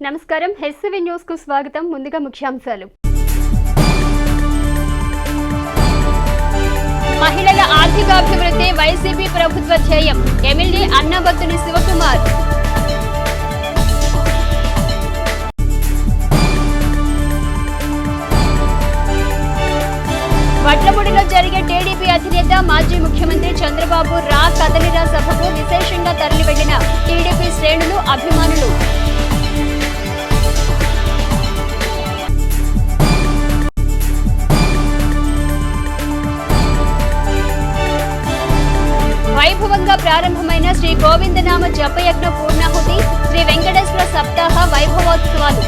నమస్కారం HCV news కు స్వాగతం. ముందుగా ముఖ్యాంశాలు. మహిళల ఆర్థికాభివృద్ధి వైసీపీ ప్రభుత్వ ధ్యేయం. ఎమ్మెల్యే అన్నబత్తుని శివకుమార్. వడ్లమూడిలో జరిగే టీడీపీ అధినేత మాజీ ముఖ్యమంత్రి చంద్రబాబు రా కదలిరా సభకు విశేషంగా తరలి వెళ్లిన టీడీపీ శ్రేణులు, అభిమానులు. వైభవంగా ప్రారంభమైన శ్రీ గోవిందనామ జపయజ్ఞ పూర్ణాహుతి, శ్రీ వెంకటేశ్వర సప్తాహ వైభవోత్సవాలు.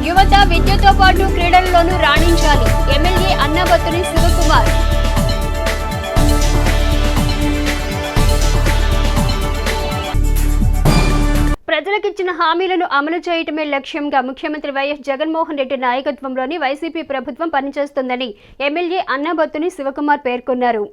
యువత విద్యతో పాటు క్రీడల్లోనూ రాణించాలి. ఎమ్మెల్యే అన్నబత్తుని శివకుమార్. ప్రజలకిచ్చిన హామీలను అమలు చేయటమే లక్ష్యంగా ముఖ్యమంత్రి వైఎస్ జగన్మోహన్ రెడ్డి నాయకత్వంలోని వైసీపీ ప్రభుత్వం పనిచేస్తుందని ఎమ్మెల్యే అన్నబత్తుని శివకుమార్ పేర్కొన్నారు.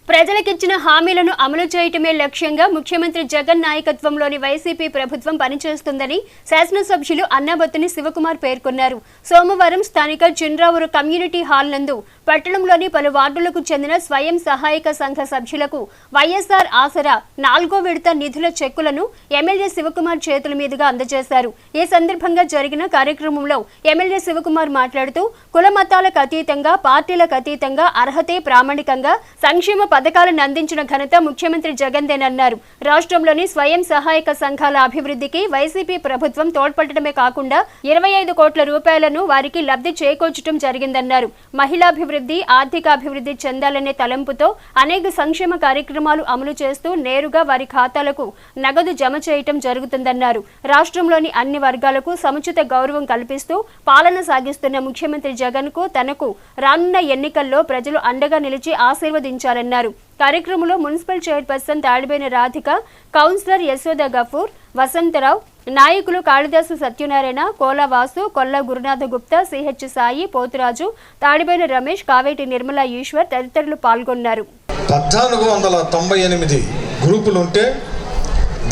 ప్రజలకిచ్చిన హామీలను అమలు చేయటమే లక్ష్యంగా ముఖ్యమంత్రి జగన్ నాయకత్వంలోని వైసీపీ ప్రభుత్వం పనిచేస్తుందని శాసనసభ్యులు అన్నబత్తుని శివకుమార్ పేర్కొన్నారు. సోమవారం స్థానిక చిన్రావూరు కమ్యూనిటీ హాల్ నందు పట్టణంలోని పలు వార్డులకు చెందిన స్వయం సహాయక సంఘ సభ్యులకు వైఎస్ఆర్ ఆసరా 4వ విడత నిధుల చెక్కులను ఎమ్మెల్యే శివకుమార్ చేతుల మీదుగా అందజేశారు. ఈ సందర్భంగా జరిగిన కార్యక్రమంలో ఎమ్మెల్యే శివకుమార్ మాట్లాడుతూ కుల మతాలకు అతీతంగా, పార్టీలకు అతీతంగా అర్హతే ప్రామాణికంగా సంక్షేమ పథకాలను అందించిన ఘనత ముఖ్యమంత్రి జగన్దేనన్నారు. రాష్ట్రంలోని స్వయం సహాయక సంఘాల అభివృద్ధికి వైసీపీ ప్రభుత్వం తోడ్పడటమే కాకుండా 25 కోట్ల రూపాయలను వారికి లబ్ధి చేకూర్చడం జరిగిందన్నారు. మహిళాభివృద్ధి, ఆర్థికాభివృద్ధి చెందాలనే తలంపుతో అనేక సంక్షేమ కార్యక్రమాలు అమలు చేస్తూ నేరుగా వారి ఖాతాలకు నగదు జమ చేయటం జరుగుతుందన్నారు. రాష్ట్రంలోని అన్ని వర్గాలకు సముచిత గౌరవం కల్పిస్తూ పాలన సాగిస్తున్న ముఖ్యమంత్రి జగన్ కు తనకు రానున్న ఎన్నికల్లో ప్రజలు అండగా నిలిచి ఆశీర్వదించాలన్నారు. కార్యక్రమంలో municipal chairperson Tadiboina Radhika, councillor Yashoda Gafoor, Vasantharao, నాయకులు కాళిదాసు సత్యనారాయణ, కోలా వాసు, కొల్ల గురునాథ గుప్తా, సిహెచ్ సాయి, పోతురాజు, తాడిబోయిన రమేష్, కావేటి నిర్మలా ఈశ్వర్ తదితరులు పాల్గొన్నారు. 1498 గ్రూపులుంటే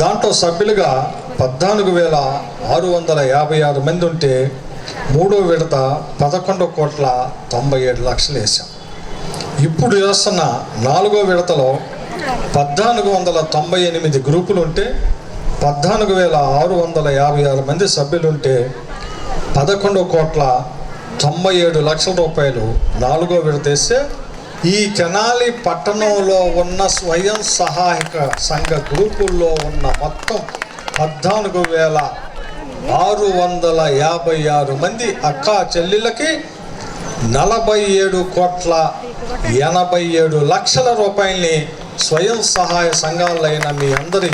దాంట్లో సభ్యులుగా 14,656 మంది ఉంటే 3వ విడత 11,97,00,000 వేసాం. ఇప్పుడు చేస్తున్న 4వ విడతలో 1498 గ్రూపులు ఉంటే 14,656 మంది సభ్యులుంటే 11,97,00,000 రూపాయలు 4వ విడత వేస్తే ఈ తెనాలి పట్టణంలో ఉన్న స్వయం సహాయక సంఘ గ్రూపుల్లో ఉన్న మొత్తం 14,656 మంది అక్కా చెల్లెళ్ళకి 47,87,00,000 రూపాయలని స్వయం సహాయ సంఘాలైన మీ అందరి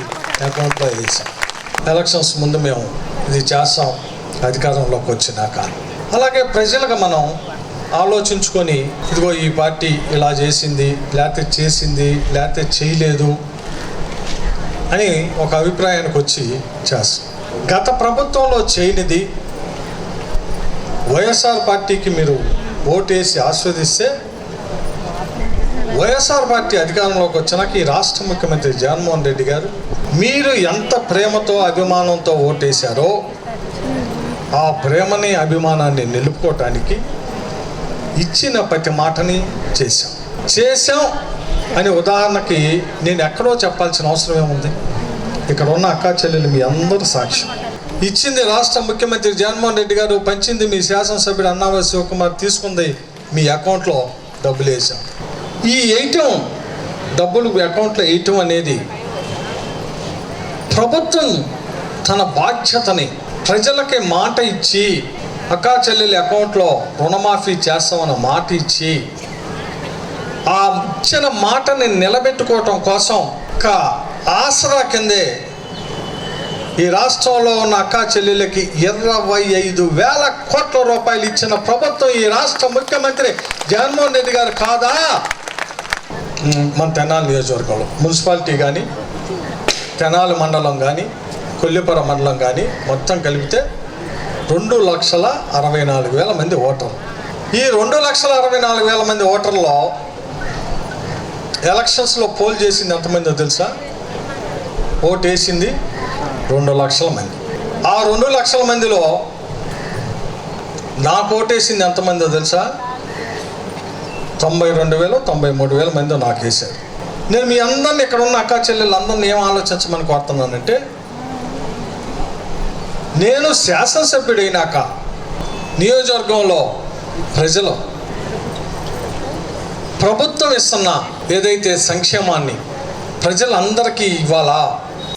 అకౌంట్లో వేసాం. ఎలక్షన్స్ ముందు మేము ఇది చేస్తాం అధికారంలోకి వచ్చినాక. అలాగే ప్రజలకు మనం ఆలోచించుకొని ఇదిగో ఈ పార్టీ ఇలా చేసింది, లేకపోతే చేసింది, లేకపోతే చేయలేదు అని ఒక అభిప్రాయానికి వచ్చి చేస్తాం. గత ప్రభుత్వంలో చేయనిది వైఎస్ఆర్ పార్టీకి మీరు ఓటేసి ఆస్వాదిస్తే వైఎస్ఆర్ పార్టీ అధికారంలోకి వచ్చినాక ఈ రాష్ట్ర ముఖ్యమంత్రి జగన్మోహన్ రెడ్డి గారు మీరు ఎంత ప్రేమతో అభిమానంతో ఓటేశారో ఆ ప్రేమని అభిమానాన్ని నిలుపుకోవటానికి ఇచ్చిన ప్రతి మాటని చేశాం అని ఉదాహరణకి నేను ఎక్కడో చెప్పాల్సిన అవసరం ఏముంది? ఇక్కడ ఉన్న అక్కా చెల్లెలు మీ అందరూ సాక్ష్యం. ఇచ్చింది రాష్ట్ర ముఖ్యమంత్రి జగన్మోహన్ రెడ్డి గారు, పంచింది మీ శాసనసభ్యుడు అన్నాబత్తుని శివకుమార్, తీసుకుంది మీ అకౌంట్లో డబ్బులు వేసాం. ఈ వేయటం, డబ్బులు అకౌంట్లో వేయటం అనేది ప్రభుత్వం తన బాధ్యతని ప్రజలకి మాట ఇచ్చి అక్కా చెల్లెలి అకౌంట్లో రుణమాఫీ చేస్తామన్న మాట ఇచ్చి ఆ ఇచ్చిన మాటని నిలబెట్టుకోవటం కోసం ఒక ఆసరా కిందే ఈ రాష్ట్రంలో ఉన్న అక్కా చెల్లెళ్ళకి 25,000 కోట్ల రూపాయలు ఇచ్చిన ప్రభుత్వం ఈ రాష్ట్ర ముఖ్యమంత్రి జగన్మోహన్ రెడ్డి గారు కాదా? మన తెనాలి నియోజకవర్గంలో మున్సిపాలిటీ కానీ, తెనాలి మండలం కానీ, కొల్లిపర మండలం కానీ మొత్తం కలిపితే 2,64,000 మంది ఓటర్లు. ఈ 2,64,000 మంది ఓటర్లో ఎలక్షన్స్లో పోల్ చేసింది ఎంతమందో తెలుసా? ఓటు వేసింది 2 లక్షల మంది. ఆ 2 లక్షల మందిలో నాకు ఓటేసింది ఎంతమందో తెలుసా? 92,000 93,000 మంది నాకు వేశారు. నేను మీ అందరిని, ఇక్కడ ఉన్న అక్కా చెల్లెళ్ళు అందరిని ఏం ఆలోచించమని కోరుతున్నానంటే, నేను శాసనసభ్యుడైనాక నియోజకవర్గంలో ప్రజలు ప్రభుత్వం ఇస్తున్న ఏదైతే సంక్షేమాన్ని ప్రజలందరికీ ఇవ్వాలా.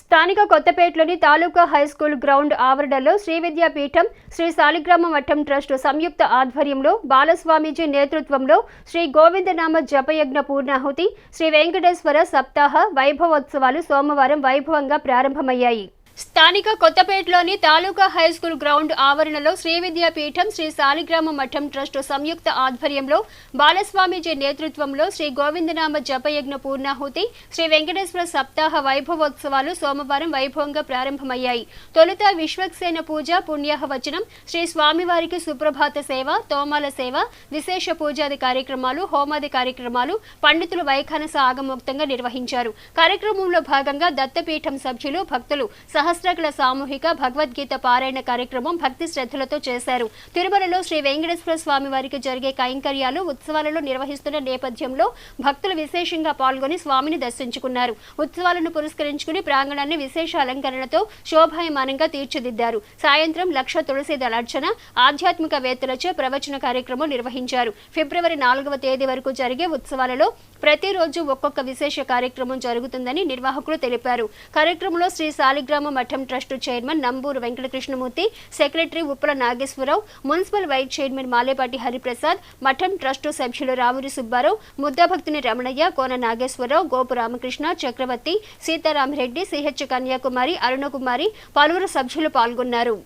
స్థానిక కొత్తపేటలోని తాలూకా హైస్కూల్ గ్రౌండ్ ఆవరణలో శ్రీ విద్యాపీఠం శ్రీ సాలిగ్రామ మఠం ట్రస్ట్ సంయుక్త ఆధ్వర్యంలో బాలస్వామీజీ నేతృత్వంలో శ్రీ గోవిందనామ జపయజ్ఞ పూర్ణాహుతి శ్రీ వెంకటేశ్వర సప్తాహ వైభవోత్సవాలు సోమవారం వైభవంగా ప్రారంభమయ్యాయి. స్థానిక కొత్తపేటలోని తాలూకా హైస్కూల్ గ్రౌండ్ ఆవరణలో శ్రీ విద్యాపీఠం శ్రీ సాలిగ్రామ మఠం ట్రస్ట్ సంయుక్త ఆధ్వర్యంలో బాలస్వామీజీ నేతృత్వంలో శ్రీ గోవిందనామ జపయజ్ఞ పూర్ణాహుతి శ్రీ వెంకటేశ్వర సప్తాహ వైభవోత్సవాలు సోమవారం వైభవంగా ప్రారంభమయ్యాయి. తొలుత విశ్వక్సేన పూజ, పుణ్యాహ వచనం, శ్రీ స్వామివారికి సుప్రభాత సేవ, తోమాల సేవ, విశేష పూజాది కార్యక్రమాలు, హోమాది కార్యక్రమాలు పండితులు వైఖానస ఆగమోక్తంగా నిర్వహించారు. కార్యక్రమంలో భాగంగా దత్తపీఠం సభ్యులు, భక్తులు సహస్రకుల సామూహిక భగవద్గీత పారాయణ కార్యక్రమం భక్తి శ్రద్ధలతో చేశారు. తిరుమలలో శ్రీ వెంకటేశ్వర స్వామి వారికి జరిగే కైంకర్యాలు, ఉత్సవాలను నిర్వహిస్తున్న నేపథ్యంలో భక్తులు విశేషంగా పాల్గొని స్వామిని దర్శించుకున్నారు. ఉత్సవాలను పురస్కరించుకుని ప్రాంగణాన్ని విశేష అలంకరణతో శోభాయమానంగా తీర్చిదిద్దారు. సాయంత్రం లక్ష తులసి దళార్చన, ఆధ్యాత్మిక వేత్తలచే ప్రవచన కార్యక్రమం నిర్వహించారు. ఫిబ్రవరి 4వ తేదీ వరకు జరిగే ఉత్సవాలలో ప్రతిరోజు ఒక్కొక్క విశేష కార్యక్రమం జరుగుతుందని నిర్వాహకులు తెలిపారు. కార్యక్రమంలో శ్రీ సాలిగ్రామ మఠం trust chairman Nambooru Venkatakrishnamurthy, secretary Uppala Nageswararao, municipal vice chairman Malepati Hariprasad, మఠం ట్రస్టు సభ్యులు రామురి సుబ్బారావు, ముద్దభక్తుని రమణయ్య, కోన నాగేశ్వరరావు, గోపు రామకృష్ణ, చక్రవర్తి, సీతారామరెడ్డి, సిహెచ్ కన్యాకుమారి, అరుణకుమారి పలువురు సభ్యులు పాల్గొన్నారు.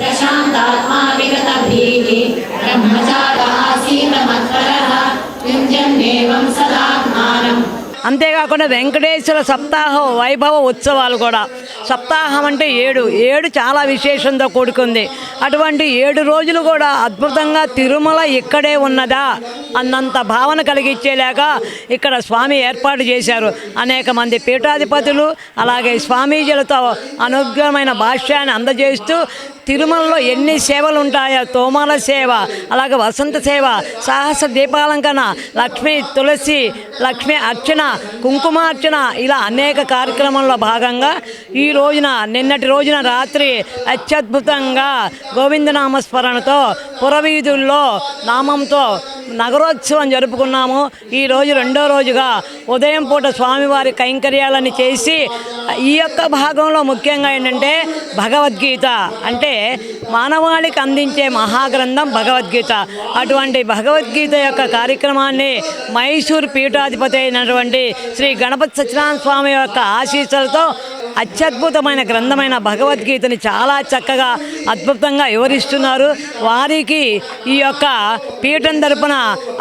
प्रशांतात्मा विगत भीः ब्रह्मचारः सीतमत्परः युञ्जन्नेवं सदात्मानम्. అంతేకాకుండా వెంకటేశ్వర సప్తాహ వైభవ ఉత్సవాలు కూడా. సప్తాహం అంటే 7 చాలా విశేషంతో కూడుకుంది. అటువంటి 7 రోజులు కూడా అద్భుతంగా తిరుమల ఇక్కడే ఉన్నదా అన్నంత భావన కలిగించేలాగా ఇక్కడ స్వామి ఏర్పాటు చేశారు. అనేక మంది పీఠాధిపతులు అలాగే స్వామీజీలతో అనుగ్రహమైన భాష్యాన్ని అందజేస్తూ తిరుమలలో ఎన్ని సేవలు ఉంటాయో, తోమాల సేవ, అలాగే వసంత సేవ, సాహస దీపాలంకరణ, లక్ష్మీ తులసి, లక్ష్మీ అర్చన, కుంకుమార్చన, ఇలా అనేక కార్యక్రమంలో భాగంగా ఈ రోజున, నిన్నటి రోజున రాత్రి అత్యద్భుతంగా గోవిందనామస్మరణతో పురవీధుల్లో నామంతో నగరోత్సవం జరుపుకున్నాము. ఈ రోజు 2వ రోజుగా ఉదయం పూట స్వామివారి కైంకర్యాలని చేసి, ఈ యొక్క భాగంలో ముఖ్యంగా ఏంటంటే భగవద్గీత అంటే మానవాళికి అందించే మహాగ్రంథం భగవద్గీత. అటువంటి భగవద్గీత యొక్క కార్యక్రమాన్ని మైసూరు పీఠాధిపతి అయినటువంటి శ్రీ గణపతి సత్యనారాయణ స్వామి యొక్క ఆశీస్సులతో అత్యద్భుతమైన గ్రంథమైన భగవద్గీతని చాలా చక్కగా అద్భుతంగా వివరిస్తున్నారు. వారికి ఈ యొక్క పీఠం తరపున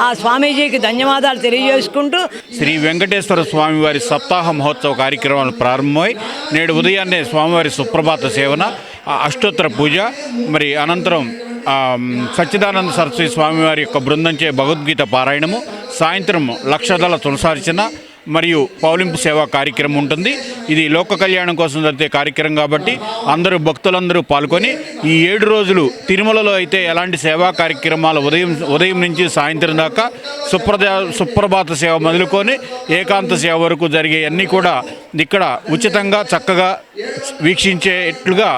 ఆ స్వామీజీకి ధన్యవాదాలు తెలియజేసుకుంటూ శ్రీ వెంకటేశ్వర స్వామివారి సప్తాహ మహోత్సవ కార్యక్రమాలు ప్రారంభమై నేడు ఉదయాన్నే స్వామివారి సుప్రభాత సేవన, అష్టోత్తర పూజ, మరి అనంతరం సచ్చిదానంద సరస్వతి స్వామివారి యొక్క బృందంచే భగవద్గీత పారాయణము, సాయంత్రం లక్షదళ తులసార్చన మరియు పౌలింపు సేవా కార్యక్రమం ఉంటుంది. ఇది లోక కళ్యాణం కోసం జరిగే కార్యక్రమం కాబట్టి భక్తులందరూ పాల్గొని ఈ 7 రోజులు తిరుమలలో అయితే ఎలాంటి సేవా కార్యక్రమాలు ఉదయం నుంచి సాయంత్రం దాకా సుప్రభాత సేవ మొదలుకొని ఏకాంత సేవ వరకు జరిగే అన్నీ కూడా ఇక్కడ ఉచితంగా చక్కగా వీక్షించేట్లుగా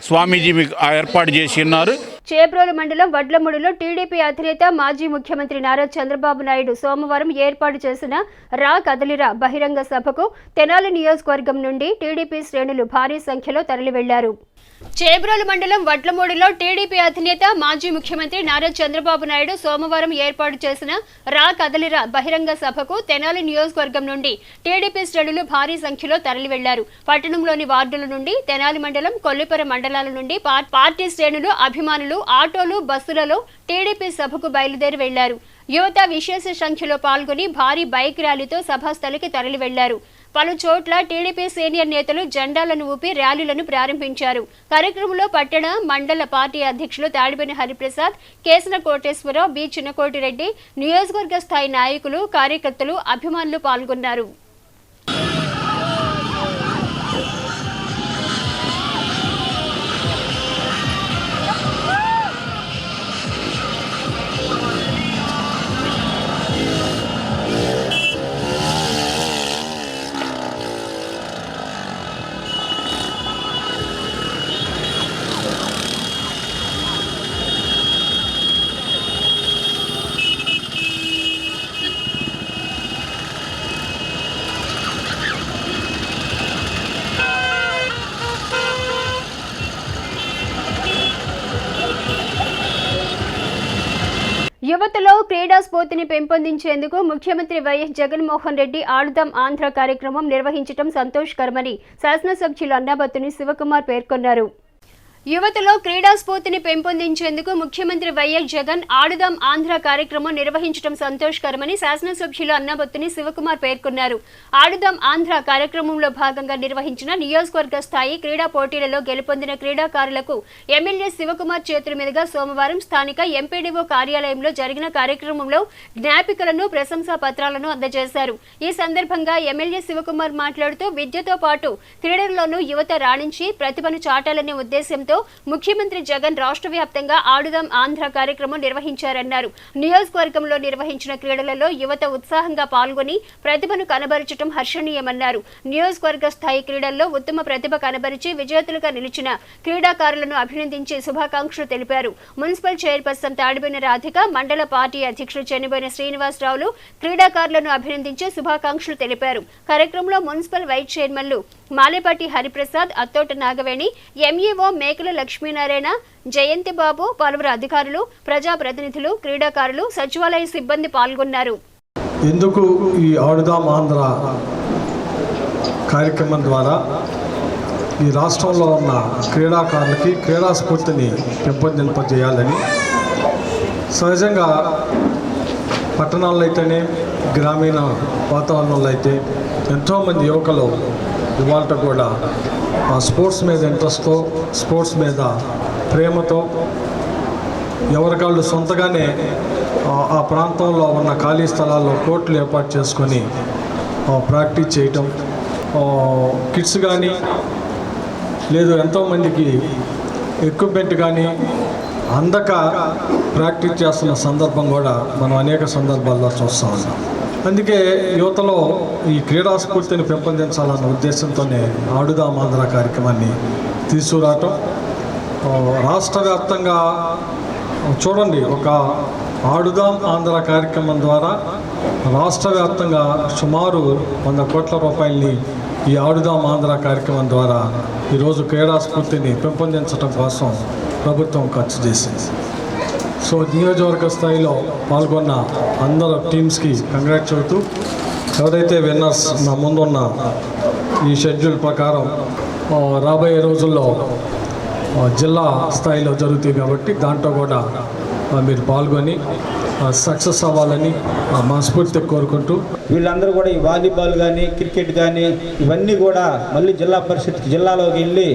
స్వామీజీ మీకు ఏర్పాటు చేసి ఉన్నారు. చేబ్రోలు మండలం వడ్లమూడిలో టీడీపీ అధినేత మాజీ ముఖ్యమంత్రి నారా చంద్రబాబు నాయుడు సోమవారం ఏర్పాటు చేసిన రా కదలిరా బహిరంగ సభకు తెనాలి నియోజకవర్గం నుండి టీడీపీ శ్రేణులు భారీ సంఖ్యలో తరలి వెళ్లారు. చేబ్రోలు మండలం వడ్లమూడిలో టీడీపీ అధినేత మాజీ ముఖ్యమంత్రి నారా చంద్రబాబు నాయుడు సోమవారం ఏర్పాటు చేసిన రా కదలిరా బహిరంగ సభకు తెనాలి నియోజకవర్గం నుండి టీడీపీ శ్రేణులు భారీ సంఖ్యలో తరలి వెళ్లారు. పట్టణంలోని వార్డుల నుండి, తెనాలి మండలం, కొల్లిపర మండలాల నుండి పార్టీ శ్రేణులు, అభిమానులు ఆటోలు, బస్సులలో టీడీపీ సభకు బయలుదేరి వెళ్లారు. యువత విశేష సంఖ్యలో పాల్గొని భారీ బైక్ ర్యాలీతో సభాస్థలికి తరలి వెళ్లారు. పలు చోట్ల టీడీపీ సీనియర్ నేతలు జెండాలను ఊపి ర్యాలీలను ప్రారంభించారు. కార్యక్రమంలో పట్టణ మండల పార్టీ అధ్యక్షులు తాడిబోయిన హరిప్రసాద్, కేసన కోటేశ్వరరావు, బి చిన్నకోటిరెడ్డి, నియోజకవర్గ స్థాయి నాయకులు, కార్యకర్తలు, అభిమానులు పాల్గొన్నారు. యువతలో క్రీడా స్ఫూర్తిని పెంపొందించేందుకు ముఖ్యమంత్రి వైఎస్ జగన్మోహన్ రెడ్డి ఆడుదాం ఆంధ్ర కార్యక్రమం నిర్వహించడం సంతోషకరమని శాసనసభ్యులు అన్నాబత్తుని శివకుమార్ పేర్కొన్నారు. యువతలో క్రీడా స్ఫూర్తిని పెంపొందించేందుకు ముఖ్యమంత్రి వైఎస్ జగన్ ఆడుదాం ఆంధ్ర కార్యక్రమం నిర్వహించడం సంతోషకరమని శాసనసభ్యులు అన్నాబత్తుని శివకుమార్ పేర్కొన్నారు. ఆడుదాం ఆంధ్ర కార్యక్రమంలో భాగంగా నిర్వహించిన నియోజకవర్గ స్థాయి క్రీడా పోటీలలో గెలుపొందిన క్రీడాకారులకు ఎమ్మెల్యే శివకుమార్ చేతుల మీదుగా సోమవారం స్థానిక ఎంపీడీఓ కార్యాలయంలో జరిగిన కార్యక్రమంలో జ్ఞాపికలను, ప్రశంసా పత్రాలను అందజేశారు. ఈ సందర్భంగా ఎమ్మెల్యే శివకుమార్ మాట్లాడుతూ విద్యతో పాటు క్రీడల్లోనూ యువత రాణించి ప్రతిభను చాటాలనే ఉద్దేశంతో ముఖ్యమంత్రి జగన్ రాష్ట్ర వ్యాప్తంగా ఆడుదాం ఆంధ్ర కార్యక్రమం నిర్వహించారన్నారు. నియోజకవర్గంలో నిర్వహించిన క్రీడలలో యువత ఉత్సాహంగా పాల్గొని ప్రతిభను కనబరచడం హర్షణీయమన్నారు. నియోజకవర్గ స్థాయి క్రీడల్లో ఉత్తమ ప్రతిభ కనబరిచి విజేతలుగా నిలిచిన క్రీడాకారులను అభినందించి శుభాకాంక్షలు తెలిపారు. మున్సిపల్ చైర్పర్సన్ తాడిబోయిన రాధిక, మండల పార్టీ అధ్యక్షులు చెన్నిబోయిన శ్రీనివాసరావులు క్రీడాకారులను అభినందించి శుభాకాంక్షలు తెలిపారు. కార్యక్రమంలో మున్సిపల్ వైస్ చైర్మన్లు మాలేపాటి హరిప్రసాద్, అత్తోట నాగవేణి, ఎంఈఓ మేకల లక్ష్మీనారాయణ, జయంతి బాబు, పలువురు అధికారులు, ప్రజాప్రతినిధులు, క్రీడాకారులు, సచివాలయ సిబ్బంది పాల్గొన్నారు. ఎందుకు ఈ ఆడుదాం ఆంధ్ర కార్యక్రమం ద్వారా ఈ రాష్ట్రంలో ఉన్న క్రీడాకారులకి క్రీడా స్ఫూర్తిని పెంపొందింపజేయాలని, సహజంగా పట్టణాల్లో అయితేనే గ్రామీణ వాతావరణంలో అయితే ఎంతోమంది యువకులు ఇవాళ కూడా ఆ స్పోర్ట్స్ మీద ఇంట్రెస్ట్తో, స్పోర్ట్స్ మీద ప్రేమతో ఎవరికాళ్ళు సొంతగానే ఆ ప్రాంతంలో ఉన్న ఖాళీ స్థలాల్లో కోర్టులు ఏర్పాటు చేసుకొని ప్రాక్టీస్ చేయటం, కిడ్స్ కానీ లేదు ఎంతోమందికి ఎక్విప్మెంట్ కానీ అందక ప్రాక్టీస్ చేస్తున్న సందర్భం కూడా మనం అనేక సందర్భాల్లో చూస్తూ ఉన్నాం. అందుకే యువతలో ఈ క్రీడా స్ఫూర్తిని పెంపొందించాలన్న ఉద్దేశంతోనే ఆడుదాం ఆంధ్ర కార్యక్రమాన్ని తీసుకురావటం. రాష్ట్ర వ్యాప్తంగా చూడండి, ఒక ఆడుదాం ఆంధ్ర కార్యక్రమం ద్వారా రాష్ట్ర వ్యాప్తంగా సుమారు 100 కోట్ల రూపాయలని ఈ ఆడుదాం ఆంధ్ర కార్యక్రమం ద్వారా ఈరోజు క్రీడా స్ఫూర్తిని పెంపొందించడం కోసం ప్రభుత్వం ఖర్చు చేసింది. సో నియోజకవర్గ స్థాయిలో పాల్గొన్న అందరు టీమ్స్కి కంగ్రాట్స్ చెబుతూ, ఎవరైతే విన్నర్స్ నా ముందున్న ఈ షెడ్యూల్ ప్రకారం రాబోయే రోజుల్లో జిల్లా స్థాయిలో జరుగుతాయి కాబట్టి దాంట్లో కూడా మీరు పాల్గొని సక్సెస్ అవ్వాలని మనస్ఫూర్తిగా కోరుకుంటూ, వీళ్ళందరూ కూడా ఈ వాలీబాల్ కానీ క్రికెట్ కానీ ఇవన్నీ కూడా మళ్ళీ జిల్లా పరిషత్ జిల్లాలోకి వెళ్ళి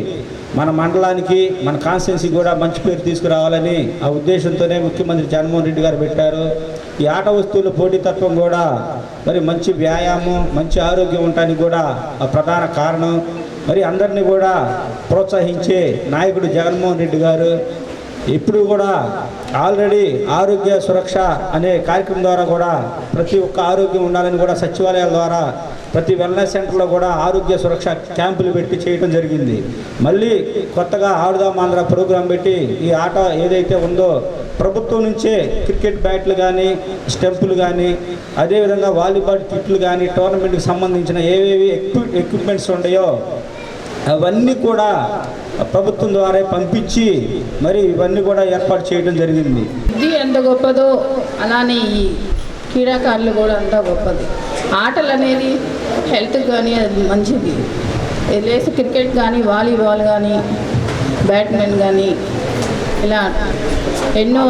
మన మండలానికి, మన కాన్స్టిట్యున్సీకి కూడా మంచి పేరు తీసుకురావాలని ఆ ఉద్దేశంతోనే ముఖ్యమంత్రి జగన్మోహన్ రెడ్డి గారు పెట్టారు. ఈ ఆట వస్తువుల పోటీతత్వం కూడా మరి మంచి వ్యాయామం, మంచి ఆరోగ్యం ఉండటానికి కూడా ప్రధాన కారణం. మరి అందరినీ కూడా ప్రోత్సహించే నాయకుడు జగన్మోహన్ రెడ్డి గారు ఇప్పుడు కూడా ఆల్రెడీ ఆరోగ్య సురక్ష అనే కార్యక్రమం ద్వారా కూడా ప్రతి ఒక్క ఆరోగ్యం ఉండాలని కూడా సచివాలయాల ద్వారా ప్రతి వెల్నెస్ సెంటర్లో కూడా ఆరోగ్య సురక్ష క్యాంపులు పెట్టి చేయడం జరిగింది. మళ్ళీ కొత్తగా ఆడుదాం ఆంధ్ర ప్రోగ్రాం పెట్టి ఈ ఆట ఏదైతే ఉందో ప్రభుత్వం నుంచే క్రికెట్ బ్యాట్లు కానీ, స్టెంపులు కానీ, అదేవిధంగా వాలీబాల్ కిట్లు కానీ, టోర్నమెంట్కి సంబంధించిన ఏవేవి ఎక్విప్మెంట్స్ ఉన్నాయో అవన్నీ కూడా ప్రభుత్వం ద్వారా పంపించి మరి ఇవన్నీ కూడా ఏర్పాటు చేయడం జరిగింది. ఇది ఎంత గొప్పదో అలానే ఈ క్రీడాకారులు కూడా అంత గొప్పది. ఆటలు అనేది హెల్త్ కానీ అది మంచిది. లేసి క్రికెట్ కానీ, వాలీబాల్ కానీ, బ్యాడ్మింటన్ కానీ ఇలా ఎన్నో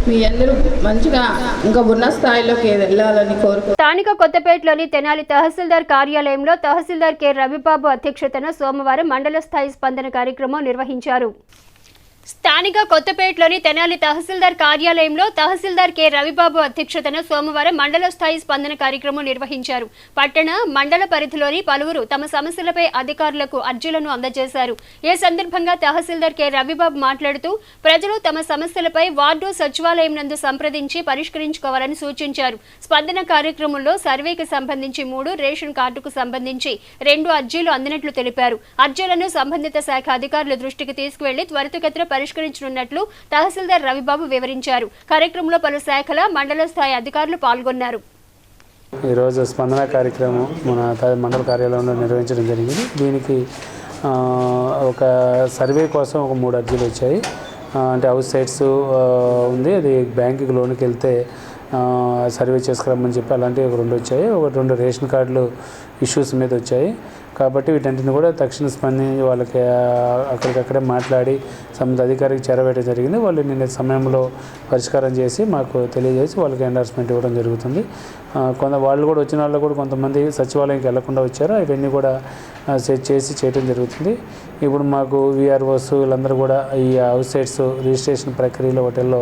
మీ అందరూ మంచిగా ఇంకా ఉన్న స్థాయిలోకి వెళ్ళాలని కోరుకుంటున్నాను. స్థానిక కొత్తపేటలోని తెనాలి తహసీల్దార్ కార్యాలయంలో తహసీల్దార్ కె రవిబాబు అధ్యక్షతన సోమవారం మండల స్థాయి స్పందన కార్యక్రమం నిర్వహించారు. స్థానిక కొత్తపేటలోని తెనాలి తహసీల్దార్ కార్యాలయంలో తహసీల్దార్ కె రవిబాబు అధ్యక్షతన సోమవారం మండల స్థాయి స్పందన కార్యక్రమం నిర్వహించారు. పట్టణ మండల పరిధిలోని పలువురు తమ సమస్యలపై అధికారులకు అర్జీలను అందజేశారు. ఈ సందర్భంగా తహసీల్దార్ కె రవిబాబు మాట్లాడుతూ ప్రజలు తమ సమస్యలపై వార్డు సచివాలయం నందు సంప్రదించి పరిష్కరించుకోవాలని సూచించారు. స్పందన కార్యక్రమంలో సర్వేకి సంబంధించి 3, రేషన్ కార్డుకు సంబంధించి 2 అర్జీలు అందినట్లు తెలిపారు. అర్జీలను సంబంధిత శాఖ అధికారుల దృష్టికి తీసుకువెళ్లి త్వరితగతిన పరిష్కరించనున్నట్లు తహసీల్దార్ రవిబాబు వివరించారు. కార్యక్రమంలో పలు శాఖల మండల స్థాయి అధికారులు పాల్గొన్నారు. ఈరోజు స్పందన కార్యక్రమం మన మండల కార్యాలయంలో నిర్వహించడం జరిగింది. దీనికి ఒక సర్వే కోసం ఒక 3 అర్జీలు వచ్చాయి. అంటే హౌస్ సైట్స్ ఉంది, అది బ్యాంకుకి లోన్కి వెళ్తే సర్వే చేసుకురమ్మని చెప్పి అలాంటివి ఒక 2 వచ్చాయి. 2 రేషన్ కార్డులు ఇష్యూస్ మీద వచ్చాయి. కాబట్టి వీటన్నిటిని కూడా తక్షణ స్పందించి వాళ్ళకి అక్కడికక్కడే మాట్లాడి సంబంధిత అధికారికి చేరవేయడం జరిగింది. వాళ్ళు నిన్న సమయంలో పరిష్కారం చేసి మాకు తెలియజేసి వాళ్ళకి ఎండార్స్మెంట్ ఇవ్వడం జరుగుతుంది. వాళ్ళు కూడా వచ్చిన వాళ్ళు కూడా కొంతమంది సచివాలయంకి వెళ్లకుండా వచ్చారు. ఇవన్నీ కూడా సెట్ చేసి చేయడం జరుగుతుంది. ఇప్పుడు మాకు వీఆర్ఓస్ వీళ్ళందరూ కూడా ఈ హౌస్ సైట్స్ రిజిస్ట్రేషన్ ప్రక్రియలో వాటిల్లో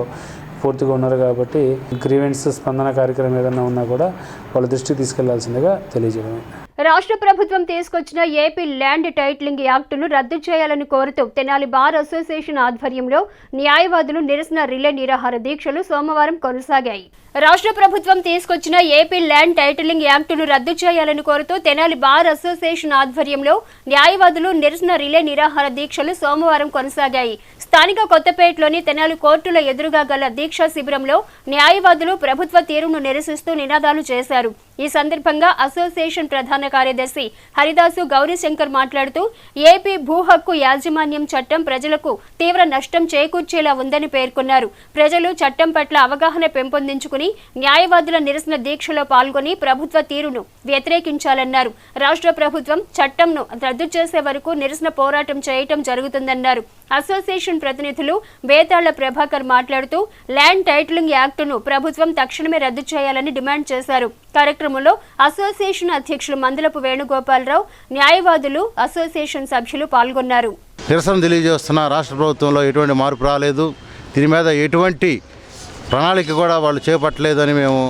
పూర్తిగా ఉన్నారు. కాబట్టి గ్రీవెన్స్ స్పందన కార్యక్రమం ఏదైనా ఉన్నా కూడా వాళ్ళ దృష్టికి తీసుకెళ్లాల్సిందిగా తెలియజేయడమే. రాష్ట్ర ప్రభుత్వం తీసుకొచ్చిన ఏపీ ల్యాండ్ టైటిలింగ్ యాక్టును రద్దు చేయాలని కోరుతూ తెనాలి బార్ అసోసియేషన్ ఆధ్వర్యంలో న్యాయవాదులు నిరసన రిలే నిరాహార దీక్షలు సోమవారం కొనసాగాయి. రాష్ట్ర ప్రభుత్వం తీసుకొచ్చిన ఏపీ ల్యాండ్ టైటిలింగ్ యాక్టును రద్దు చేయాలని కోరుతూ తెనాలి బార్ అసోసియేషన్ ఆధ్వర్యంలో న్యాయవాదులు నిరసన రిలే నిరాహార దీక్షలు సోమవారం కొనసాగాయి. స్థానిక కొత్తపేటలోని తెనాలి కోర్టుల ఎదురుగా గల దీక్షా శిబిరంలో న్యాయవాదులు ప్రభుత్వ తీరును నిరసిస్తూ నినాదాలు చేశారు. ఈ సందర్భంగా అసోసియేషన్ ప్రధాన కార్యదర్శి హరిదాసు గౌరీశంకర్ మాట్లాడుతూ ఏపీ భూ హక్కు యాజమాన్యం చట్టం ప్రజలకు తీవ్ర నష్టం చేకూర్చేలా ఉందని పేర్కొన్నారు. ప్రజలు చట్టం పట్ల అవగాహన పెంపొందించుకుని న్యాయవాదుల నిరసన దీక్షలో పాల్గొని ప్రభుత్వ తీరును వ్యతిరేకించాలన్నారు. రాష్ట్ర ప్రభుత్వం చట్టంను రద్దు చేసే వరకు నిరసన పోరాటం చేయటం జరుగుతుందన్నారు. అసోసియేషన్ ప్రతినిధులు బేతాళ్ల ప్రభాకర్ మాట్లాడుతూ ల్యాండ్ టైటిలింగ్ యాక్టును ప్రభుత్వం తక్షణమే రద్దు చేయాలని డిమాండ్ చేశారు. కార్యక్రమంలో అసోసియేషన్ అధ్యక్షులు మందలపు వేణుగోపాలరావు, న్యాయవాదులు, అసోసియేషన్ సభ్యులు పాల్గొన్నారు. నిరసన తెలియజేస్తున్న రాష్ట్ర ప్రభుత్వంలో ఎటువంటి మార్పు రాలేదు, దీని మీద ఎటువంటి ప్రణాళిక కూడా వాళ్ళు చేపట్టలేదని మేము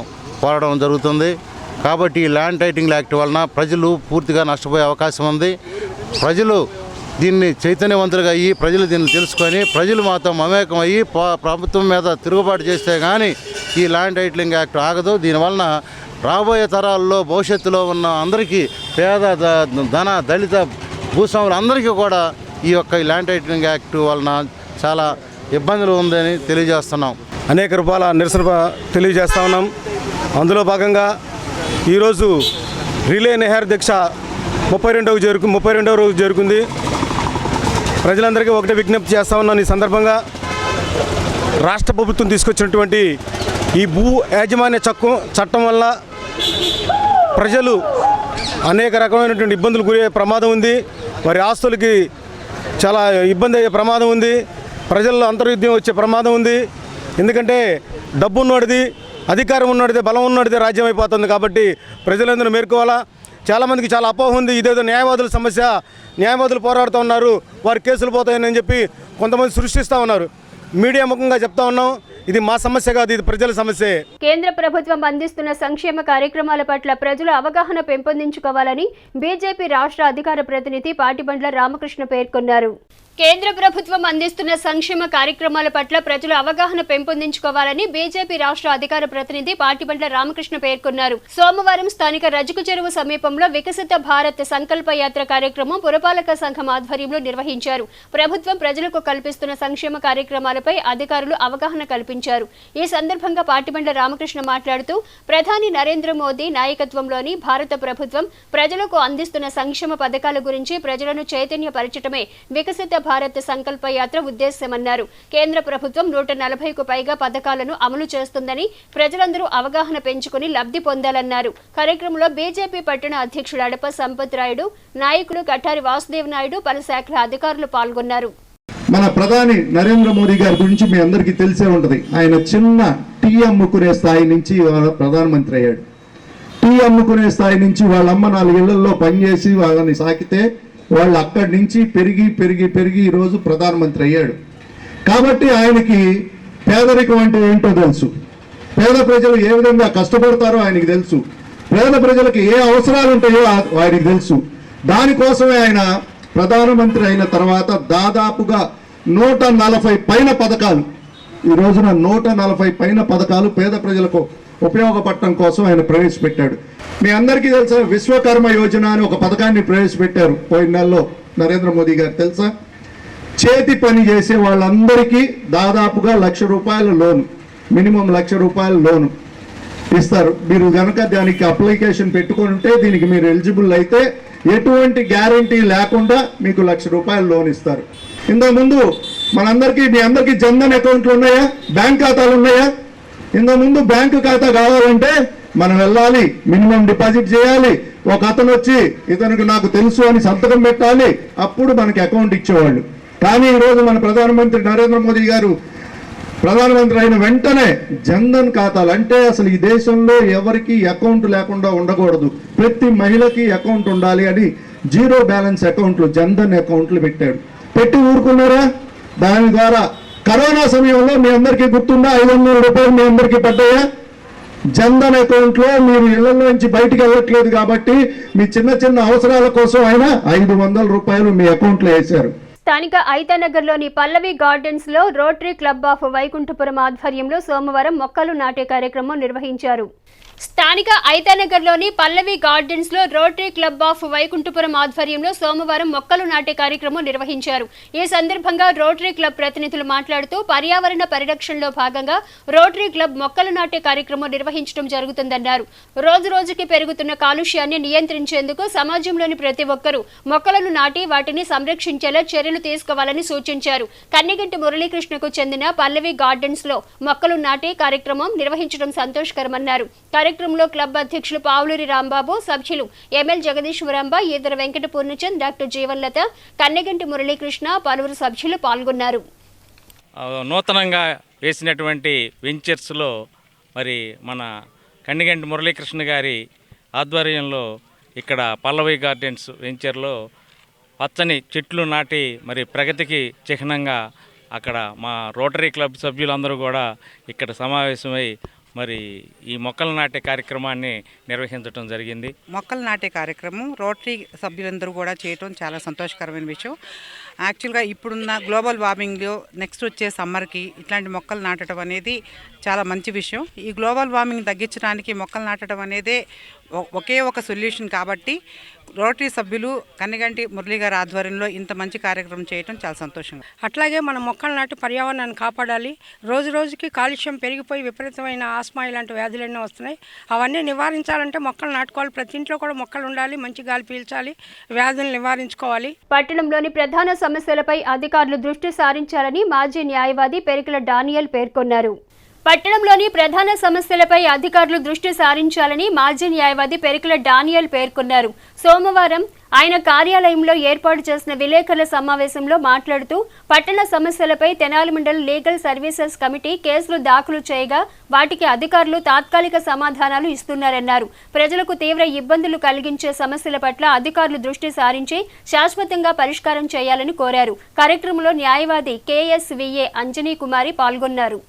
కోరడం జరుగుతుంది. కాబట్టి ఈ ల్యాండ్ టైటిలింగ్ యాక్ట్ వలన ప్రజలు పూర్తిగా నష్టపోయే అవకాశం ఉంది. ప్రజలు దీన్ని చైతన్యవంతులుగా అయ్యి ప్రజలు దీన్ని తెలుసుకొని ప్రజలు మాతో మమేకం అయ్యి ప్రభుత్వం మీద తిరుగుబాటు చేస్తే కానీ ఈ ల్యాండ్ టైటిలింగ్ యాక్ట్ ఆగదు. దీనివలన రాబోయే తరాల్లో భవిష్యత్తులో ఉన్న అందరికీ పేద ధన దళిత భూస్వాములు అందరికీ కూడా ఈ యొక్క ల్యాండ్ టైటిలింగ్ యాక్ట్ వలన చాలా ఇబ్బందులు ఉందని తెలియజేస్తున్నాం. అనేక రూపాయల నిరసన తెలియజేస్తా ఉన్నాం. అందులో భాగంగా ఈరోజు రిలే నిరాహార దీక్ష 32వ రోజు జరుగుతుంది. ప్రజలందరికీ ఒకటే విజ్ఞప్తి చేస్తా ఉన్నాను. ఈ సందర్భంగా రాష్ట్ర ప్రభుత్వం తీసుకొచ్చినటువంటి ఈ భూ యాజమాన్య చట్టం వల్ల ప్రజలు అనేక రకమైనటువంటి ఇబ్బందులు గురయ్యే ప్రమాదం ఉంది. వారి ఆస్తులకి చాలా ఇబ్బంది అయ్యే ప్రమాదం ఉంది. ప్రజల్లో అంతర్యుద్ధం వచ్చే ప్రమాదం ఉంది. ఎందుకంటే డబ్బు ఉన్నోడిది, అధికారం ఉన్నోడిదే, బలం ఉన్నోడిదే రాజ్యం అయిపోతుంది. కాబట్టి ప్రజలందరూ మేర్కోవాలా. చాలామందికి చాలా అపోహ ఉంది, ఇదేదో న్యాయవాదుల సమస్య, న్యాయవాదులు పోరాడుతూ ఉన్నారు, వారి కేసులు పోతాయని చెప్పి కొంతమంది సృష్టిస్తూ ఉన్నారు. మీడియా ముఖంగా చెప్తా ఉన్నాం, ఇది మా సమస్య కాదు, ఇది ప్రజల సమస్య. కేంద్ర ప్రభుత్వం అందిస్తున్న సంక్షేమ కార్యక్రమాల పట్ల ప్రజలు అవగాహన పెంపొందించుకోవాలని బీజేపీ రాష్ట్ర అధికార ప్రతినిధి పాటిబండ్ల రామకృష్ణ పేర్కొన్నారు. కేంద్ర ప్రభుత్వం అందిస్తున్న సంక్షేమ కార్యక్రమాల పట్ల ప్రజలు అవగాహన పెంపొందించుకోవాలని బీజేపీ రాష్ట్ర అధికార ప్రతినిధి పాటిబండ్ల రామకృష్ణ పేర్కొన్నారు. సోమవారం స్థానిక రజకు చెరువు సమీపంలో వికసిత భారత్ సంకల్ప యాత్ర కార్యక్రమం పురపాలక సంఘం ఆధ్వర్యంలో నిర్వహించారు. ప్రభుత్వం ప్రజలకు కల్పిస్తున్న సంక్షేమ కార్యక్రమాలపై అధికారులు అవగాహన కల్పించారు. ఈ సందర్భంగా పాటిబండ్ల రామకృష్ణ మాట్లాడుతూ ప్రధాని నరేంద్ర మోదీ నాయకత్వంలోని భారత ప్రభుత్వం ప్రజలకు అందిస్తున్న సంక్షేమ పథకాల గురించి ప్రజలను చైతన్యపరచడమే వికసిత భారత్ సంకల్ప యాత్ర ఉద్దేశ్యమన్నారు. కేంద్ర ప్రభుత్వం 140కు పైగా పథకాలను అమలు చేస్తుందని ప్రజలందరూ అవగాహన పెంచుకుని లబ్ధి పొందాలన్నారు. కార్యక్రమంలో బీజేపీ పట్టణ అధ్యక్షుడు అడప సంపత్ రాయుడు, నాయకులు కఠారి వాసుదేవ్ నాయుడు, పలు శాఖల అధికారులు పాల్గొన్నారు. మన ప్రధాని నరేంద్ర మోదీ గారి గురించి మీ అందరికీ తెలిసే ఉంటుంది. ఆయన చిన్న టీ అమ్ముకునే స్థాయి నుంచి ప్రధానమంత్రి అయ్యాడు. టీ అమ్ముకునే స్థాయి నుంచి వాళ్ళ అమ్మ 4 ఇళ్లలో పనిచేసి వాళ్ళని సాకితే వాళ్ళు అక్కడి నుంచి పెరిగి పెరిగి పెరిగి ఈరోజు ప్రధానమంత్రి అయ్యాడు. కాబట్టి ఆయనకి పేదరికం అంటే ఏంటో తెలుసు, పేద ప్రజలు ఏ విధంగా కష్టపడతారో ఆయనకి తెలుసు, పేద ప్రజలకు ఏ అవసరాలు ఉంటాయో ఆయనకి తెలుసు. దానికోసమే ఆయన ప్రధానమంత్రి అయిన తర్వాత దాదాపుగా 140 పైన పథకాలు, ఈ రోజున 140 పైన పథకాలు పేద ప్రజలకు ఉపయోగపడటం కోసం ఆయన ప్రవేశపెట్టాడు. మీ అందరికీ తెలుసా, విశ్వకర్మ యోజన అని ఒక పథకాన్ని ప్రవేశపెట్టారు పోయిన నెలలో నరేంద్ర మోదీ గారు. తెలుసా, చేతి పని చేసే వాళ్ళందరికీ దాదాపుగా ₹1,00,000 లోను, మినిమం ₹1,00,000 లోను ఇస్తారు. మీరు కనుక దానికి అప్లికేషన్ పెట్టుకుంటే దీనికి మీరు ఎలిజిబుల్ అయితే ఎటువంటి గ్యారంటీ లేకుండా మీకు ₹1,00,000 లోన్ ఇస్తారు. ఇంతకుముందు మనందరికీ మీ అందరికీ జన్ధన్ అకౌంట్లు ఉన్నాయా, బ్యాంక్ ఖాతాలు ఉన్నాయా? ఇంతకుముందు బ్యాంకు ఖాతా కావాలంటే మనం వెళ్ళాలి, మినిమం డిపాజిట్ చేయాలి, ఒక అతను వచ్చి ఇతనికి నాకు తెలుసు అని సంతకం పెట్టాలి, అప్పుడు మనకి అకౌంట్ ఇచ్చేవాళ్ళు. కానీ ఈరోజు మన ప్రధానమంత్రి నరేంద్ర మోదీ గారు ప్రధానమంత్రి అయిన వెంటనే జన్ధన్ ఖాతాలు, అంటే అసలు ఈ దేశంలో ఎవరికి అకౌంట్ లేకుండా ఉండకూడదు, ప్రతి మహిళకి అకౌంట్ ఉండాలి అని జీరో బ్యాలెన్స్ అకౌంట్లు, జన్ధన్ అకౌంట్లు పెట్టాడు. పెట్టి ఊరుకున్నారా? దాని ద్వారా కరోనా సమయంలో మీ అందరికీ గుర్తుందా, ₹500 మీ అందరికీ పడ్డాయా? జన్ధన్ అకౌంట్లో మీరు ఇళ్లలో నుంచి బయటికి వెళ్ళట్లేదు కాబట్టి మీ చిన్న చిన్న అవసరాల కోసం ఆయన ₹500 మీ అకౌంట్లో వేశారు. స్థానిక ఐతానగర్లోని పల్లవి గార్డెన్స్ లో రోటరీ క్లబ్ ఆఫ్ వైకుంఠపురం ఆధ్వర్యంలో సోమవారం మొక్కలు నాటే కార్యక్రమం నిర్వహించారు. స్థానిక ఐతానగర్లోని పల్లవి గార్డెన్స్ లో రోటరీ క్లబ్ ఆఫ్ వైకుంఠపురం ఆధ్వర్యంలో సోమవారం మొక్కలు నాటే కార్యక్రమం నిర్వహించారు. ఈ సందర్భంగా రోటరీ క్లబ్ ప్రతినిధులు మాట్లాడుతూ పర్యావరణ పరిరక్షణలో భాగంగా రోటరీ క్లబ్ మొక్కలు నాటే కార్యక్రమం నిర్వహించడం జరుగుతుందన్నారు. రోజు రోజుకి పెరుగుతున్న కాలుష్యాన్ని నియంత్రించేందుకు సమాజంలోని ప్రతి ఒక్కరూ మొక్కలను నాటి వాటిని సంరక్షించేలా చర్యలు తీసుకోవాలని సూచించారు. కన్నెగంటి మురళీకృష్ణకు చెందిన పల్లవి గార్డెన్స్ లో మొక్కలు నాటే కార్యక్రమం నిర్వహించడం సంతోషకరమన్నారు. కార్యక్రమంలో క్లబ్ అధ్యక్షులు పావులూరి రాంబాబు, సభ్యులు ఎంఎల్ జగదీశ్వరాంబ, ఈదర వెంకట పూర్ణచంద్, డాక్టర్ జీవన్లత, కన్నెగంటి మురళీకృష్ణ, పలువురు సభ్యులు పాల్గొన్నారు. నూతనంగా వేసినటువంటి వెంచర్స్లో మరి మన కన్నెగంటి మురళీకృష్ణ గారి ఆధ్వర్యంలో ఇక్కడ పల్లవి గార్డెన్స్ వెంచర్లో పచ్చని చెట్లు నాటి మరి ప్రగతికి చిహ్నంగా అక్కడ మా రోటరీ క్లబ్ సభ్యులందరూ కూడా ఇక్కడ సమావేశమై మరి ఈ మొక్కలు నాటే కార్యక్రమాన్ని నిర్వహించడం జరిగింది. మొక్కలు నాటే కార్యక్రమం రోటరీ సభ్యులందరూ కూడా చేయటం చాలా సంతోషకరమైన విషయం. యాక్చువల్గా ఇప్పుడున్న గ్లోబల్ వార్మింగ్లో నెక్స్ట్ వచ్చే సమ్మర్కి ఇట్లాంటి మొక్కలు నాటడం అనేది చాలా మంచి విషయం. ఈ గ్లోబల్ వార్మింగ్ తగ్గించడానికి మొక్కలు నాటడం అనేదే ఒకే ఒక సొల్యూషన్. కాబట్టి రోటరీ సభ్యులు కన్నెగంటి మురళి గారి ఆధ్వర్యంలో ఇంత మంచి కార్యక్రమం చేయడం చాలా సంతోషంగా. అట్లాగే మనం మొక్కలు నాటి పర్యావరణాన్ని కాపాడాలి. రోజు రోజుకి కాలుష్యం పెరిగిపోయి విపరీతమైన ఆస్మా ఇలాంటి వ్యాధులన్నీ వస్తున్నాయి. అవన్నీ నివారించాలంటే మొక్కలు నాటుకోవాలి. ప్రతి ఇంట్లో కూడా మొక్కలు ఉండాలి, మంచి గాలి పీల్చాలి, వ్యాధులను నివారించుకోవాలి. పట్టణంలోని ప్రధాన సమస్యలపై అధికారులు దృష్టి సారించాలని మాజీ న్యాయవాది పెరికల డానియల్ పేర్కొన్నారు. పట్టణంలోని ప్రధాన సమస్యలపై అధికారులు దృష్టి సారించాలని మాజీ న్యాయవాది పెరికల డానియల్ పేర్కొన్నారు. సోమవారం ఆయన కార్యాలయంలో ఏర్పాటు చేసిన విలేకరుల సమావేశంలో మాట్లాడుతూ పట్టణ సమస్యలపై తెనాలి మండల లీగల్ సర్వీసెస్ కమిటీ కేసులు దాఖలు చేయగా వాటికి అధికారులు తాత్కాలిక సమాధానాలు ఇస్తున్నారన్నారు. ప్రజలకు తీవ్ర ఇబ్బందులు కలిగించే సమస్యల పట్ల అధికారులు దృష్టి సారించి శాశ్వతంగా పరిష్కారం చేయాలని కోరారు. కార్యక్రమంలో న్యాయవాది కేఎస్విఏ అంజనీ కుమారి పాల్గొన్నారు.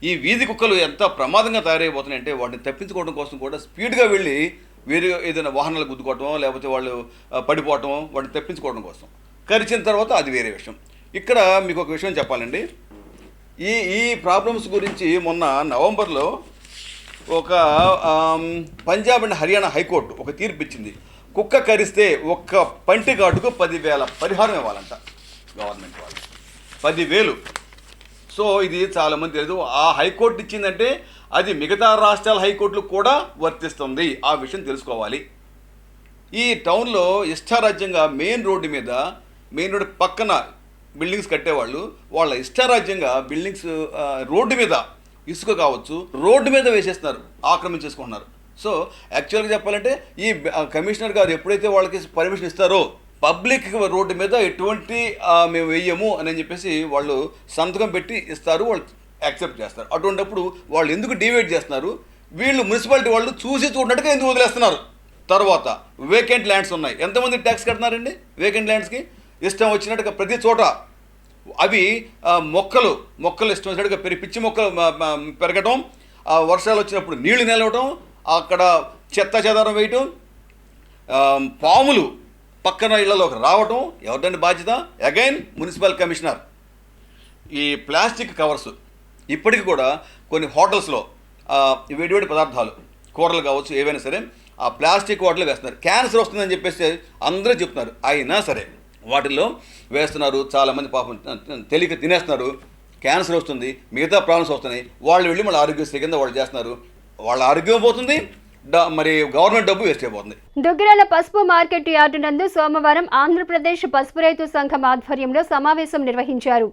ఈ వీధి కుక్కలు ఎంత ప్రమాదంగా తయారైపోతున్నాయంటే వాటిని తప్పించుకోవడం కోసం కూడా స్పీడ్గా వెళ్ళి వేరే ఏదైనా వాహనాలు గుద్దుకోవటమో లేకపోతే వాళ్ళు పడిపోవటమో వాటిని తప్పించుకోవడం కోసం కరిచిన తర్వాత అది వేరే విషయం. ఇక్కడ మీకు ఒక విషయం చెప్పాలండి. ఈ ప్రాబ్లమ్స్ గురించి మొన్న నవంబర్లో ఒక పంజాబ్ అండ్ హర్యానా హైకోర్టు ఒక తీర్పు ఇచ్చింది. కుక్క కరిస్తే ఒక్క పంటి ఘాటుకు 10,000 పరిహారం ఇవ్వాలంట గవర్నమెంట్ వాళ్ళు, 10,000. సో ఇది చాలామంది తెలియదు. ఆ హైకోర్టు ఇచ్చిందంటే అది మిగతా రాష్ట్రాల హైకోర్టులు కూడా వర్తిస్తుంది. ఆ విషయం తెలుసుకోవాలి. ఈ టౌన్లో ఇష్టారాజ్యంగా మెయిన్ రోడ్డు పక్కన బిల్డింగ్స్ కట్టేవాళ్ళు వాళ్ళ ఇష్టారాజ్యంగా బిల్డింగ్స్ రోడ్డు మీద ఇసుక కావచ్చు రోడ్డు మీద వేసేస్తున్నారు, ఆక్రమించేసుకుంటున్నారు. సో యాక్చువల్గా చెప్పాలంటే ఈ కమిషనర్ గారు ఎప్పుడైతే వాళ్ళకి పర్మిషన్ ఇస్తారో పబ్లిక్ రోడ్డు మీద ఎటువంటి మేము వెయ్యము అని చెప్పేసి వాళ్ళు సంతకం పెట్టి ఇస్తారు, వాళ్ళు యాక్సెప్ట్ చేస్తారు. అటువంటిప్పుడు వాళ్ళు ఎందుకు డివైడ్ చేస్తున్నారు? వీళ్ళు మున్సిపాలిటీ వాళ్ళు చూసి చూడనట్టుగా ఎందుకు వదిలేస్తున్నారు? తర్వాత వేకెంట్ ల్యాండ్స్ ఉన్నాయి. ఎంతమంది ట్యాక్స్ కడుతున్నారండి వేకెంట్ ల్యాండ్స్కి? ఇష్టం వచ్చినట్టుగా ప్రతి చోట అవి మొక్కలు ఇష్టం వచ్చినట్టుగా పిచ్చి మొక్కలు పెరగటం, వర్షాలు వచ్చినప్పుడు నీళ్లు నిలవటం, అక్కడ చెత్త చెదారం వేయటం, పాములు పక్కన ఇళ్లలోకి రావటం. ఎవరిదండి బాధ్యత? Again municipal commissioner. ఈ ప్లాస్టిక్ కవర్స్ ఇప్పటికి కూడా కొన్ని హోటల్స్లో వేడివేడి పదార్థాలు, కూరలు కావచ్చు, ఏవైనా సరే ఆ ప్లాస్టిక్ వాటిలో వేస్తున్నారు. క్యాన్సర్ వస్తుందని చెప్పేసి అందరూ చెప్తున్నారు. అయినా సరే వాటిల్లో వేస్తున్నారు. చాలామంది పాపం తెలియక తినేస్తున్నారు, క్యాన్సర్ వస్తుంది, మిగతా ప్రాబ్లమ్స్ వస్తున్నాయి. వాళ్ళు వెళ్ళి మళ్ళీ ఆరోగ్యశ్రీ కింద వాళ్ళు చేస్తున్నారు. వాళ్ళ ఆరోగ్యం పోతుంది, మరి గవర్నమెంట్ డబ్బు వేస్ట్ అయిపోతుంది. దుగ్గిరాల పసుపు మార్కెట్ యార్డు నందు సోమవారం ఆంధ్రప్రదేశ్ పసుపు రైతు సంఘం ఆధ్వర్యంలో సమావేశం నిర్వహించారు.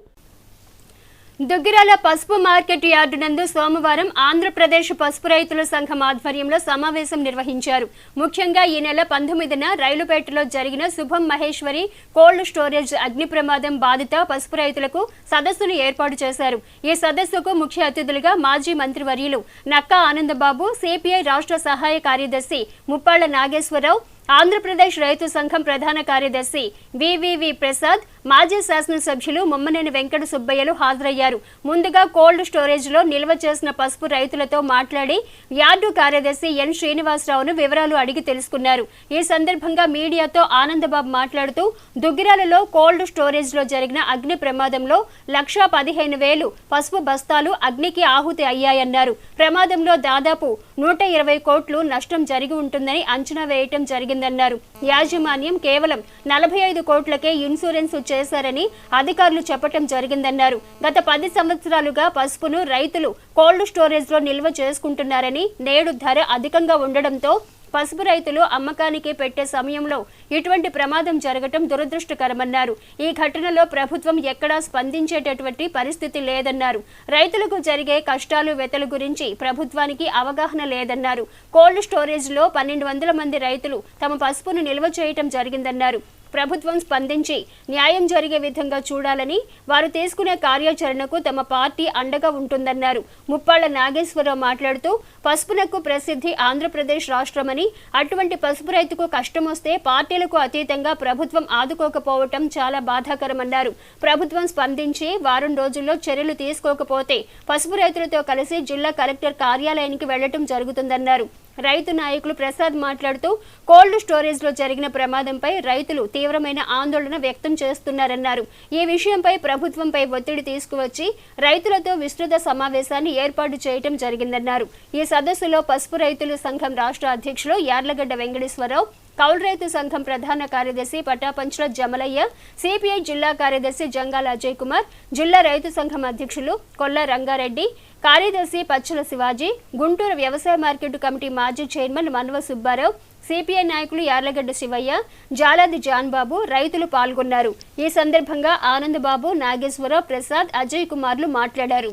దుగ్గిరాల పసుపు మార్కెట్ యార్డు నందు సోమవారం ఆంధ్రప్రదేశ్ పసుపు రైతుల సంఘం ఆధ్వర్యంలో సమావేశం నిర్వహించారు. ముఖ్యంగా ఈ నెల 19న రైలుపేటలో జరిగిన శుభం మహేశ్వరి కోల్డ్ స్టోరేజ్ అగ్ని ప్రమాదం బాధిత పసుపు రైతులకు సదస్సును ఏర్పాటు చేశారు. ఈ సదస్సుకు ముఖ్య అతిథులుగా మాజీ మంత్రివర్యులు నక్కా ఆనందబాబు, సిపిఐ రాష్ట్ర సహాయ కార్యదర్శి ముప్పాళ్ల నాగేశ్వరరావు, ఆంధ్రప్రదేశ్ రైతు సంఘం ప్రధాన కార్యదర్శి వివివి ప్రసాద్, మాజీ శాసనసభ్యులు ముమ్మనేని వెంకట సుబ్బయ్యలు హాజరయ్యారు. ముందుగా కోల్డ్ స్టోరేజ్ లో నిల్వ చేసిన పసుపు రైతులతో మాట్లాడి యార్డు కార్యదర్శి ఎన్ శ్రీనివాసరావును వివరాలు అడిగి తెలుసుకున్నారు. ఈ సందర్భంగా మీడియాతో ఆనందబాబు మాట్లాడుతూ దుగ్గిరాలలో కోల్డ్ స్టోరేజ్ లో జరిగిన అగ్ని ప్రమాదంలో 1,15,000 పసుపు బస్తాలు అగ్నికి ఆహుతి అయ్యాయన్నారు. ప్రమాదంలో దాదాపు 120 కోట్లు నష్టం జరిగి ఉంటుందని అంచనా వేయటం జరిగిందన్నారు. యాజమాన్యం కేవలం 45 కోట్లకే ఇన్సూరెన్స్ చేశారని అధికారులు చెప్పటం జరిగిందన్నారు. గత 10 సంవత్సరాలుగా పసుపును రైతులు కోల్డ్ స్టోరేజ్ లో నిల్వ చేసుకుంటున్నారని, నేడు ధర అధికంగా ఉండడంతో పసుపు రైతులు అమ్మకానికి పెట్టే సమయంలో ఇటువంటి ప్రమాదం జరగటం దురదృష్టకరమన్నారు. ఈ ఘటనలో ప్రభుత్వం ఎక్కడా స్పందించేటటువంటి పరిస్థితి లేదన్నారు. రైతులకు జరిగే కష్టాలు వెతల గురించి ప్రభుత్వానికి అవగాహన లేదన్నారు. కోల్డ్ స్టోరేజ్ లో 1,200 మంది రైతులు తమ పసుపును నిల్వ చేయటం జరిగిందన్నారు. ప్రభుత్వం స్పందించి న్యాయం జరిగే విధంగా చూడాలని, వారు తీసుకునే కార్యాచరణకు తమ పార్టీ అండగా ఉంటుందన్నారు. ముప్పాళ్ల నాగేశ్వరరావు మాట్లాడుతూ పసుపునకు ప్రసిద్ధి ఆంధ్రప్రదేశ్ రాష్ట్రమని, అటువంటి పసుపు రైతుకు కష్టం వస్తే పార్టీలకు అతీతంగా ప్రభుత్వం ఆదుకోకపోవటం చాలా బాధాకరమన్నారు. ప్రభుత్వం స్పందించి వారం రోజుల్లో చర్యలు తీసుకోకపోతే పసుపు రైతులతో కలిసి జిల్లా కలెక్టర్ కార్యాలయానికి వెళ్లటం జరుగుతుందన్నారు. రైతు నాయకులు ప్రసాద్ మాట్లాడుతూ కోల్డ్ స్టోరేజ్ లో జరిగిన ప్రమాదంపై రైతులు తీవ్రమైన ఆందోళన వ్యక్తం చేస్తున్నారన్నారు. ఈ విషయంపై ప్రభుత్వంపై ఒత్తిడి తీసుకువచ్చి రైతులతో విస్తృత సమావేశాన్ని ఏర్పాటు చేయడం జరిగిందన్నారు. ఈ సదస్సులో పసుపు రైతుల సంఘం రాష్ట్ర అధ్యక్షులు యార్లగడ్డ వెంకటేశ్వరరావు, కౌలు రైతు సంఘం ప్రధాన కార్యదర్శి పటాపంచుల జమలయ్య, సిపిఐ జిల్లా కార్యదర్శి జంగాల అజయ్ కుమార్, జిల్లా రైతు సంఘం అధ్యక్షులు కొల్ల రంగారెడ్డి, కార్యదర్శి పచ్చల శివాజీ, గుంటూరు వ్యవసాయ మార్కెట్ కమిటీ మాజీ చైర్మన్ మన్వ సుబ్బారావు, సిపిఐ నాయకులు యార్లగడ్డ శివయ్య, జాలాది జాన్బాబు రైతులు పాల్గొన్నారు. ఈ సందర్భంగా ఆనందబాబు, నాగేశ్వరరావు, ప్రసాద్, అజయ్ కుమార్లు మాట్లాడారు.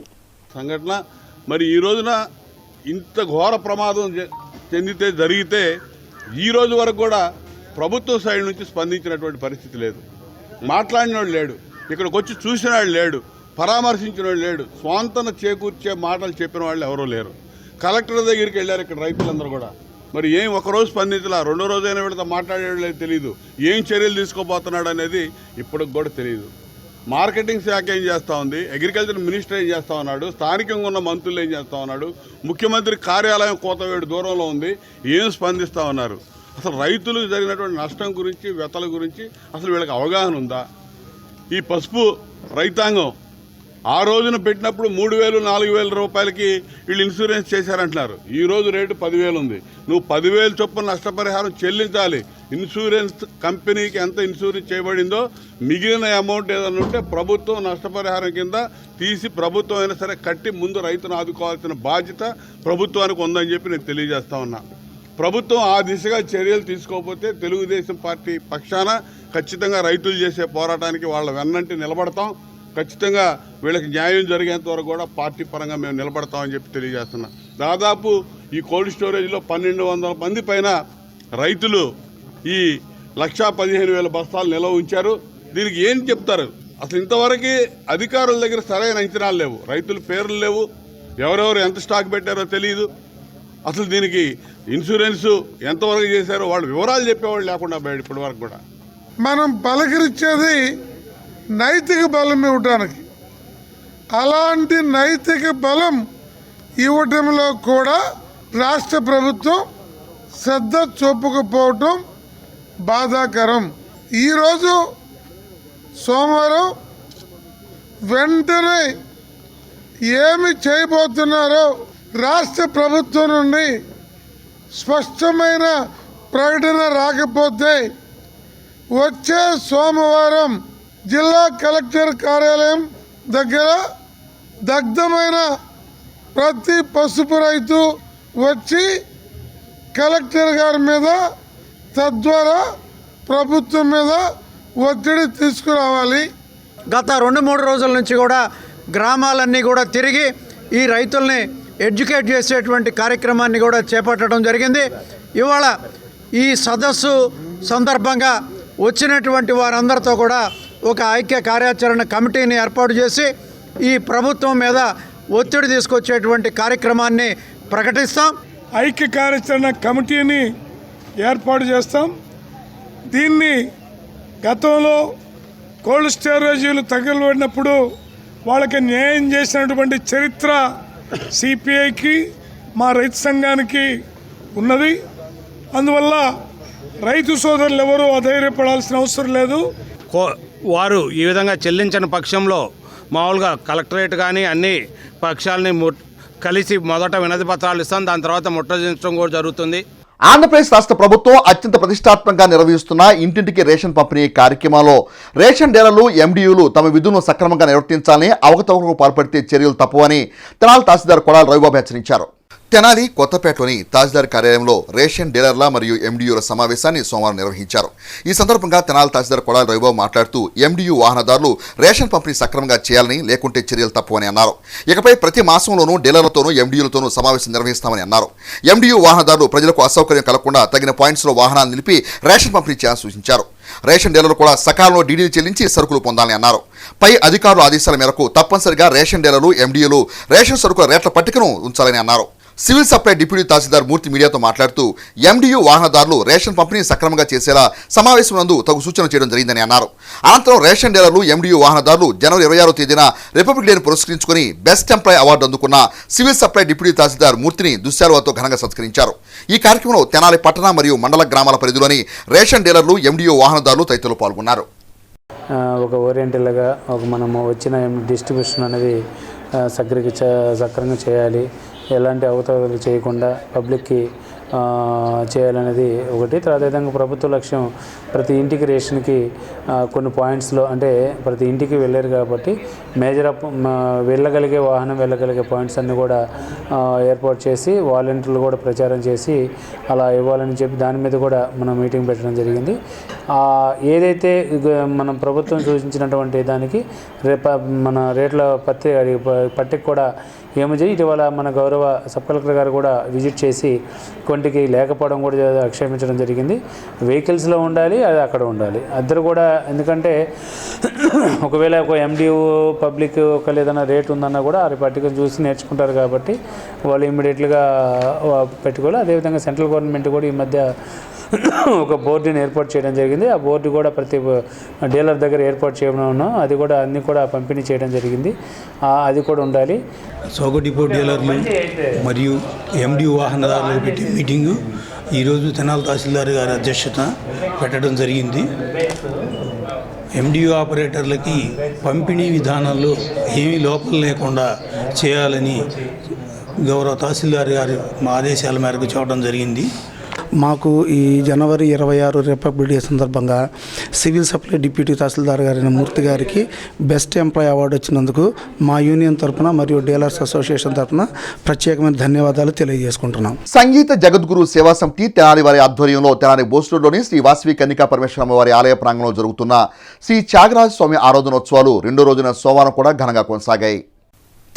సంఘటన మరి ఈ రోజున ఇంత ఘోర ప్రమాదం జరిగితే ఈ రోజు వరకు కూడా ప్రభుత్వం సైడ్ నుంచి స్పందించినటువంటి పరిస్థితి లేదు. మాట్లాడిన వాడు లేడు, ఇక్కడికి వచ్చి చూసిన వాడు లేడు, పరామర్శించిన వాడు లేడు, స్వాంతన చేకూర్చే మాటలు చెప్పిన వాళ్ళు ఎవరూ లేరు. కలెక్టర్ దగ్గరికి వెళ్ళారు ఇక్కడ రైతులందరూ కూడా. మరి ఏం ఒకరోజు స్పందించలా, రెండో రోజైనా వీళ్ళతో మాట్లాడేది తెలియదు, ఏం చర్యలు తీసుకోబోతున్నాడు అనేది ఇప్పటికి కూడా తెలియదు. మార్కెటింగ్ శాఖ ఏం చేస్తూ ఉంది, అగ్రికల్చర్ మినిస్టర్ ఏం చేస్తూ ఉన్నాడు, స్థానికంగా ఉన్న మంత్రులు ఏం చేస్తూ ఉన్నాడు, ముఖ్యమంత్రి కార్యాలయం కోతవేడు దూరంలో ఉంది, ఏం స్పందిస్తూ ఉన్నారు? అసలు రైతులకు జరిగినటువంటి నష్టం గురించి, వ్యతల గురించి అసలు వీళ్ళకి అవగాహన ఉందా? ఈ పసుపు రైతాంగం ఆ రోజున పెట్టినప్పుడు 3,000, 4,000 రూపాయలకి వీళ్ళు ఇన్సూరెన్స్ చేశారంటున్నారు. ఈ రోజు రేటు 10,000 ఉంది. నువ్వు 10,000 చొప్పున నష్టపరిహారం చెల్లించాలి. ఇన్సూరెన్స్ కంపెనీకి ఎంత ఇన్సూరెన్స్ చేయబడిందో మిగిలిన అమౌంట్ ఏదైనా ఉంటే ప్రభుత్వం నష్టపరిహారం కింద తీసి ప్రభుత్వం అయినా సరే కట్టి ముందు రైతును ఆదుకోవాల్సిన బాధ్యత ప్రభుత్వానికి ఉందని చెప్పి నేను తెలియజేస్తా ఉన్నా. ప్రభుత్వం ఆ దిశగా చర్యలు తీసుకోకపోతే తెలుగుదేశం పార్టీ పక్షాన ఖచ్చితంగా రైతులు చేసే పోరాటానికి వాళ్ళ వెన్నంటి నిలబడతాం. ఖచ్చితంగా వీళ్ళకి న్యాయం జరిగేంత వరకు కూడా పార్టీ పరంగా మేము నిలబడతామని చెప్పి తెలియజేస్తున్నాం. దాదాపు ఈ కోల్డ్ స్టోరేజ్లో 1,200 మంది పైన రైతులు ఈ 1,15,000 బస్తాలు నిల్వ ఉంచారు. దీనికి ఏం చెప్తారు? అసలు ఇంతవరకు అధికారుల దగ్గర సరైన అంచనాలు లేవు, రైతుల పేర్లు లేవు, ఎవరెవరు ఎంత స్టాక్ పెట్టారో తెలియదు. అసలు దీనికి ఇన్సూరెన్సు ఎంతవరకు చేశారో వాళ్ళు వివరాలు చెప్పేవాళ్ళు లేకుండా ఇప్పటి వరకు కూడా. మనం పలకరించేది నైతిక బలం ఇవ్వడానికి. అలాంటి నైతిక బలం ఇవ్వటంలో కూడా రాష్ట్ర ప్రభుత్వం శ్రద్ధ చూపకపోవటం బాధాకరం. ఈరోజు సోమవారం వెంటనే ఏమి చేయబోతున్నారో రాష్ట్ర ప్రభుత్వం నుండి స్పష్టమైన ప్రకటన రాకపోతే వచ్చే సోమవారం జిల్లా కలెక్టర్ కార్యాలయం దగ్గర దగ్ధమైన ప్రతి పసుపు రైతు వచ్చి కలెక్టర్ గారి మీద తద్వారా ప్రభుత్వం మీద ఒత్తిడి తీసుకురావాలి. గత 2-3 రోజుల నుంచి కూడా గ్రామాలన్నీ కూడా తిరిగి ఈ రైతుల్ని ఎడ్యుకేట్ చేసేటువంటి కార్యక్రమాన్ని కూడా చేపట్టడం జరిగింది. ఇవాళ ఈ సదస్సు సందర్భంగా వచ్చినటువంటి వారందరితో కూడా ఒక ఐక్య కార్యాచరణ కమిటీని ఏర్పాటు చేసి ఈ ప్రభుత్వం మీద ఒత్తిడి తీసుకొచ్చేటువంటి కార్యక్రమాన్ని ప్రకటిస్తాం. ఐక్య కార్యాచరణ కమిటీని ఏర్పాటు చేస్తాం. దీన్ని గతంలో కోల్డ్ స్టోరేజీలు తగలబడినప్పుడు వాళ్ళకి న్యాయం చేసినటువంటి చరిత్ర సిపిఐకి మా రైతు సంఘానికి ఉన్నది. అందువల్ల రైతు సోదరులు ఎవరూ అధైర్యపడాల్సిన అవసరం లేదు. వారు ఈ విధంగా చెల్లించని పక్షంలో మామూలుగా కలెక్టరేట్ కానీ అన్ని పక్షాలని కలిసి మొదట వినతి పత్రాలు ఇస్తాం, దాని తర్వాత ముట్టడించడం కూడా జరుగుతుంది. ఆంధ్రప్రదేశ్ రాష్ట్ర ప్రభుత్వం అత్యంత ప్రతిష్టాత్మకంగా నిర్వహిస్తున్న ఇంటింటికి రేషన్ పంపిణీ కార్యక్రమంలో రేషన్ డీలర్లు, ఎండియూలు తమ విధులను సక్రమంగా నిర్వర్తించాలని, అవకతవకలకు పాల్పడితే చర్యలు తప్పవని తెనాలి తహసీల్దార్ కొడాలి రవిబాబు హెచ్చరించారు. తెనాలి కొత్తపేటలోని తహసీల్దార్ కార్యాలయంలో రేషన్ డీలర్ల మరియు ఎండియూల సమావేశాన్ని సోమవారం నిర్వహించారు. ఈ సందర్భంగా తెనాలి తహసీల్దార్ కొడాలి రవిబాబు మాట్లాడుతూ ఎండియూ వాహనదారులు రేషన్ పంపిణీ సక్రమంగా చేయాలని, లేకుంటే చర్యలు తప్పవని అన్నారు. ఇకపై ప్రతి మాసంలోనూ డీలర్లతోనూ ఎండియూలతోనూ సమావేశం నిర్వహిస్తామని అన్నారు. ఎండియూ వాహనదారులు ప్రజలకు అసౌకర్యం కలగకుండా తగిన పాయింట్స్లో వాహనాలు నిలిపి రేషన్ పంపిణీ చేయాలని సూచించారు. రేషన్ డీలర్లు కూడా సకాలంలో డీడీలు చెల్లించి సరుకులు పొందాలని అన్నారు. పై అధికారుల ఆదేశాల మేరకు తప్పనిసరిగా రేషన్ డీలర్లు, ఎండియూలు రేషన్ సరుకుల రేట్ల పట్టికను ఉంచాలని అన్నారు. సివిల్ సప్లై డిప్యూటీ తహసీల్దార్ మూర్తి మీడియాతో మాట్లాడుతూ ఎండియూ వాహనదారులు రేషన్ పంపిణీ సక్రమంగా చేసేలా సమావేశం నందు తగు సూచన చేయడం జరిగిందని అన్నారు. అనంతరం రేషన్ డీలర్లు, ఎండియూ వాహనదారులు జనవరి 26వ తేదీన రిపబ్లిక్ డేను పురస్కరించుకుని బెస్ట్ ఎంప్లాయ్ అవార్డు అందుకున్న సివిల్ సప్లై డిప్యూటీ తహసీల్దార్ మూర్తిని దుశ్శాలువాతో ఘనంగా సత్కరించారు. ఈ కార్యక్రమంలో తెనాలి పట్టణ మరియు మండల గ్రామాల పరిధిలోని రేషన్ డీలర్లు, ఎండియూ వాహనదారులు తదితరులు పాల్గొన్నారు. ఒక ఓరియంటల్గా మనము వచ్చిన డిస్ట్రిబ్యూషన్ అనేది సక్రమంగా చేయాలి, ఎలాంటి అవకతవకలు చేయకుండా పబ్లిక్కి చేయాలనేది ఒకటి. అదేవిధంగా ప్రభుత్వ లక్ష్యం ప్రతి ఇంటికి రేషన్కి కొన్ని పాయింట్స్లో, అంటే ప్రతి ఇంటికి వెళ్ళారు కాబట్టి మేజర్ వెళ్ళగలిగే వాహనం వెళ్ళగలిగే పాయింట్స్ అన్నీ కూడా ఏర్పాటు చేసి వాలంటీర్లు కూడా ప్రచారం చేసి అలా ఇవ్వాలని చెప్పి దాని మీద కూడా మనం మీటింగ్ పెట్టడం జరిగింది. ఏదైతే మనం ప్రభుత్వం సూచించినటువంటి దానికి మన రేట్ల పట్టిక కూడా ఏమో చేయి ఇటీవల మన గౌరవ సబ్ కలెక్టర్ గారు కూడా విజిట్ చేసి కొంటికి లేకపోవడం కూడా ఆక్షేపించడం జరిగింది. వెహికల్స్లో ఉండాలి, అది అక్కడ ఉండాలి అద్దరు కూడా. ఎందుకంటే ఒకవేళ ఒక ఎండియూ పబ్లిక్ ఒక ఏదైనా రేట్ ఉందన్నా కూడా ఆ పట్టికను చూసి నేర్చుకుంటారు కాబట్టి వాళ్ళు ఇమ్మీడియట్గా పెట్టుకోవాలి. అదేవిధంగా సెంట్రల్ గవర్నమెంట్ కూడా ఈ మధ్య ఒక బోర్డుని ఏర్పాటు చేయడం జరిగింది. ఆ బోర్డు కూడా ప్రతి డీలర్ దగ్గర ఏర్పాటు చేయడం, అది కూడా అన్నీ కూడా పంపిణీ చేయడం జరిగింది. అది కూడా ఉండాలి. సోగ డిపో డీలర్లు మరియు ఎండి వాహనదారులు పెట్టి మీటింగు ఈరోజు తెనాలి తహసీల్దార్ గారి అధ్యక్షత పెట్టడం జరిగింది. ఎండియూ ఆపరేటర్లకి పంపిణీ విధానంలో ఏమీ లోపం లేకుండా చేయాలని గౌరవ తహసీల్దార్ గారి ఆదేశాల మేరకు చెప్పడం జరిగింది. మాకు ఈ జనవరి 26 రిపబ్లిక్ డే సందర్భంగా సివిల్ సప్లై డిప్యూటీ తహసీల్దార్ గారైన మూర్తి గారికి బెస్ట్ ఎంప్లాయ్ అవార్డు వచ్చినందుకు మా యూనియన్ తరఫున మరియు డీలర్స్ అసోసియేషన్ తరఫున ప్రత్యేకమైన ధన్యవాదాలు తెలియజేసుకుంటున్నాం. సంగీత జగద్గురు సేవా సమితి తెనాలి వారి ఆధ్వర్యంలో తెనాలి బోస్టూరులోని శ్రీ వాసవి కన్నికా పరమేశ్వరమ్మ వారి ఆలయ ప్రాంగణంలో జరుగుతున్న శ్రీ త్యాగరాజ స్వామి ఆరాధనోత్సవాలు రెండో రోజున సోమవారం కూడా ఘనంగా కొనసాగాయి.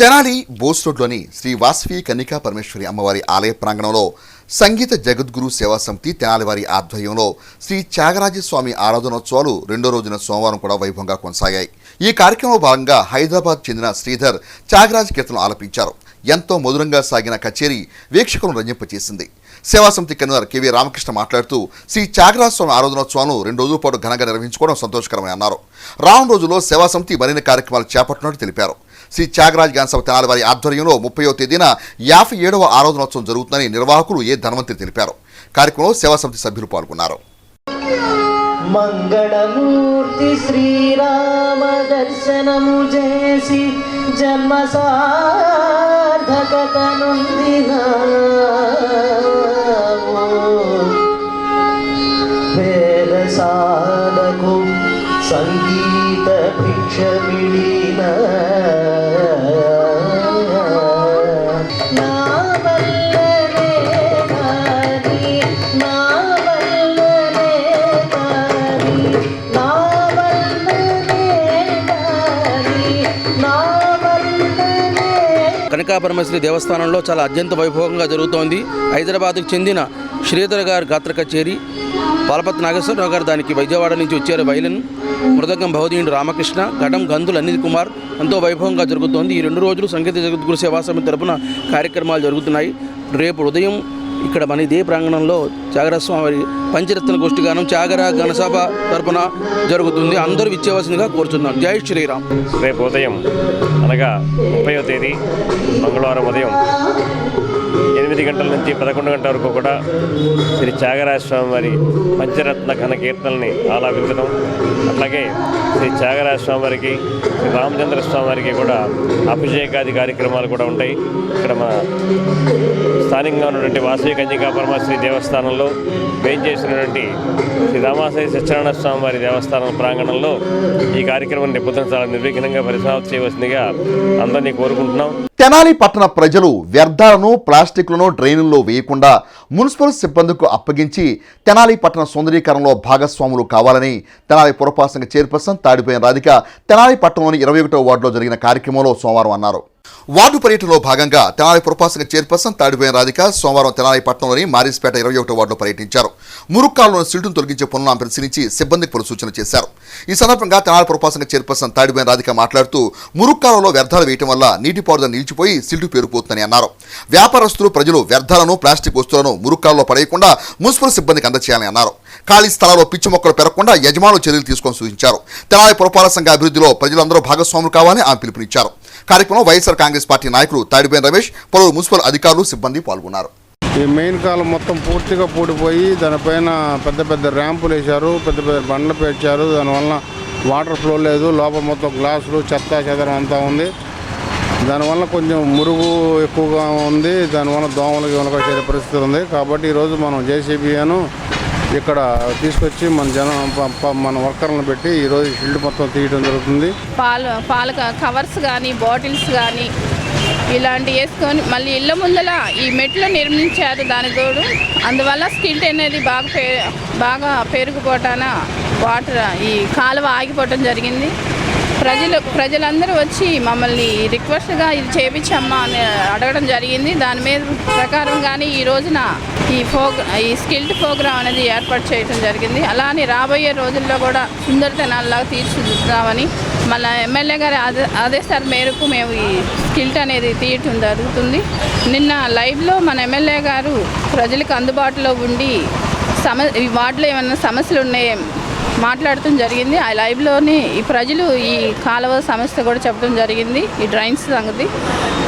తెనాలి బోస్ రోడ్లోని శ్రీ వాసవి కన్నికా పరమేశ్వరి అమ్మవారి ఆలయ ప్రాంగణంలో సంగీత జగద్గురు సేవా సమితి తెనాలి వారి ఆధ్వర్యంలో శ్రీ త్యాగరాజస్వామి ఆరాధనోత్సవాలు రెండో రోజున సోమవారం కూడా వైభవంగా కొనసాగాయి. ఈ కార్యక్రమంలో భాగంగా హైదరాబాద్ చెందిన శ్రీధర్ త్యాగరాజ కీర్తనలు ఆలపించారు. ఎంతో మధురంగా సాగిన కచేరీ వీక్షకులను రంజింపచేసింది. సేవా సమితి కన్వీనర్ కెవి రామకృష్ణ మాట్లాడుతూ శ్రీ త్యాగరాజస్వామి ఆరాధనోత్సవాలను 2 రోజుల పాటు ఘనంగా నిర్వహించుకోవడం సంతోషకరమని అన్నారు. రానున్న రోజుల్లో సేవా సమితి మరిన్ని కార్యక్రమాలు చేపట్టినట్టు తెలిపారు. శ్రీ త్యాగరాజ్ గానసభ తెనాలి వారి ఆధ్వర్యంలో 30వ తేదీన 57వ ఆరాధనోత్సవం జరుగుతుందని నిర్వాహకులు ఏ ధనవంతి తెలిపారు. కార్యక్రమంలో సేవా సమితి సభ్యులు పాల్గొన్నారు. మంగళమూర్తి శ్రీరామ దర్శనము చేసి జన్మ సార్థకతనుందిన వేదసాలకు సంగీత భిక్షమిడిన కనికా పరమేశ్వరి దేవస్థానంలో చాలా అత్యంత వైభవంగా జరుగుతోంది. హైదరాబాద్కు చెందిన శ్రీధర్ గారి గాత్ర కచేరీ, పాలపతి నాగేశ్వరరావు గారు దానికి విజయవాడ నుంచి వచ్చారు. వైలిన్, మృదంగం భవదీయుడు రామకృష్ణ, ఘటం గంధులు అనిల్ కుమార్ ఎంతో వైభవంగా జరుగుతోంది. ఈ 2 రోజులు సంగీత జగద్గురు సేవా సమితి తరపున కార్యక్రమాలు జరుగుతున్నాయి. రేపు ఉదయం ఇక్కడ మన ఇదే ప్రాంగణంలో త్యాగరాజస్వామి పంచరత్న గోష్ఠిగానం త్యాగరాజ గణసభ తరపున జరుగుతుంది. అందరూ విచ్చేవలసిందిగా కోరుచున్నాం. జై శ్రీరామ్. రేపు ఉదయం అనగా 30వ తేదీ మంగళవారం ఉదయం 8 గంటల నుంచి 11 గంటల వరకు కూడా శ్రీ త్యాగరాజస్వామి వారి పంచరత్న ఘన కీర్తనల్ని ఆలాపించడం, అట్లాగే శ్రీ త్యాగరాజస్వామి వారికి, శ్రీ రామచంద్ర స్వామి వారికి కూడా అభిషేకాది కార్యక్రమాలు కూడా ఉంటాయి. ఇక్కడ మన స్థానికంగా ఉన్నటువంటి వాసవి కన్యకా పరమేశ్వరి దేవస్థానంలో వేయించేసినటువంటి శ్రీ రామాశయ సత్యనారాయణ స్వామి వారి దేవస్థానం ప్రాంగణంలో ఈ కార్యక్రమాన్ని పొద్దున చాలా నిర్విఘ్నంగా పరిసమాప్తి చేయవలసిందిగా అందరినీ కోరుకుంటున్నాం. తెనాలి పట్టణ ప్రజలు వ్యర్థాలను ప్లాస్టిక్లను డ్రైనుల్లో వేయకుండా మున్సిపల్ సిబ్బందికి అప్పగించి తెనాలి పట్టణ సౌందర్యీకరణలో భాగస్వాములు కావాలని తెనాలి పురపాలక చైర్పర్సన్ తాడిపోయిన రాధిక తెనాలి పట్టణంలోని 21వ వార్డులో జరిగిన కార్యక్రమంలో సోమవారం అన్నారు. వార్డు పర్యటనలో భాగంగా తెనాలి పురపాలక చైర్పర్సన్ తాడిపోయిన రాధిక సోమవారం తెనాలి పట్టణంలోని మారిస్పేట 21వ వార్డులో పర్యటించారు. మురుక్కాలలోని సిల్టును తొలగించే పనులను పరిశీలించి సిబ్బందికి పలు సూచన చేశారు. ఈ సందర్భంగా తెనాలి పురపాలక చైర్పర్సన్ తాడిపోయిన రాధిక మాట్లాడుతూ మురుక్కాలలో వ్యర్థాలు వేయటం వల్ల నీటిపారుదల నిలిచిపోయి సిల్టు పేరుపోతుందని అన్నారు. వ్యాపారస్తులు, ప్రజలు వ్యర్థాలను, ప్లాస్టిక్ వస్తువులను మురుక్కాలలో పడేయకుండా మున్సిపల్ సిబ్బందికి అందచేయాలని అన్నారు. ఖాళీ స్థలాల్లో పిచ్చి మొక్కలు పెరగకుండా యజమానులు చర్యలు తీసుకొని సూచించారు. తెనాలి పురపాలక సంఘ అభివృద్ధిలో ప్రజలందరూ భాగస్వాములు కావాలని ఆమె పిలుపునిచ్చారు. కార్యక్రమంలో వైఎస్ఆర్ కాంగ్రెస్ పార్టీ నాయకులు తాడిపోయిన రమేష్, పలువురు మున్సిపల్ అధికారులు, సిబ్బంది పాల్గొన్నారు. ఈ మెయిన్ కాలం మొత్తం పూర్తిగా పూడిపోయి దానిపైన పెద్ద పెద్ద ర్యాంపులు వేశారు, పెద్ద పెద్ద బండ్లు పేర్చారు. దానివల్ల వాటర్ ఫ్లో లేదు, లోపల మొత్తం గ్లాసులు, చెత్త చెదరం అంతా ఉంది. దానివల్ల కొంచెం మురుగు ఎక్కువగా ఉంది. దానివల్ల దోమలకి చేసే పరిస్థితి ఉంది. కాబట్టి ఈరోజు మనం జేసీబీను ఇక్కడ తీసుకొచ్చి మన వర్కర్లను పెట్టి ఈరోజు షిల్డ్ మొత్తం తీయడం జరుగుతుంది. పాల కవర్స్ కానీ, బాటిల్స్ కానీ ఇలాంటి వేసుకొని మళ్ళీ ఇళ్ళ ముందల ఈ మెట్లు నిర్మించారు. దాని తోడు అందువల్ల స్కిల్ట్ అనేది బాగా పెరిగిపోటాన వాటర్ ఈ కాలువ ఆగిపోవటం జరిగింది. ప్రజలందరూ వచ్చి మమ్మల్ని రిక్వెస్ట్గా ఇది చేయించమ్మా అని అడగడం జరిగింది. దాని మీద ప్రకారం కానీ ఈ రోజున ఈ స్కిల్డ్ ప్రోగ్రామ్ అనేది ఏర్పాటు చేయడం జరిగింది. అలానే రాబోయే రోజుల్లో కూడా సుందర తెనాలిలాగా తీర్చిదిద్దామని మన ఎమ్మెల్యే గారి ఆదేశాల మేరకు మేము ఈ స్కిల్ట్ అనేది తీయటం జరుగుతుంది. నిన్న లైవ్లో మన ఎమ్మెల్యే గారు ప్రజలకు అందుబాటులో ఉండి ఈ వార్డులో ఏమైనా సమస్యలు ఉన్నాయో మాట్లాడటం జరిగింది. ఆ లైవ్లోనే ఈ ప్రజలు ఈ కాలువ సమస్య కూడా చెప్పడం జరిగింది, ఈ డ్రైన్స్ సంగతి.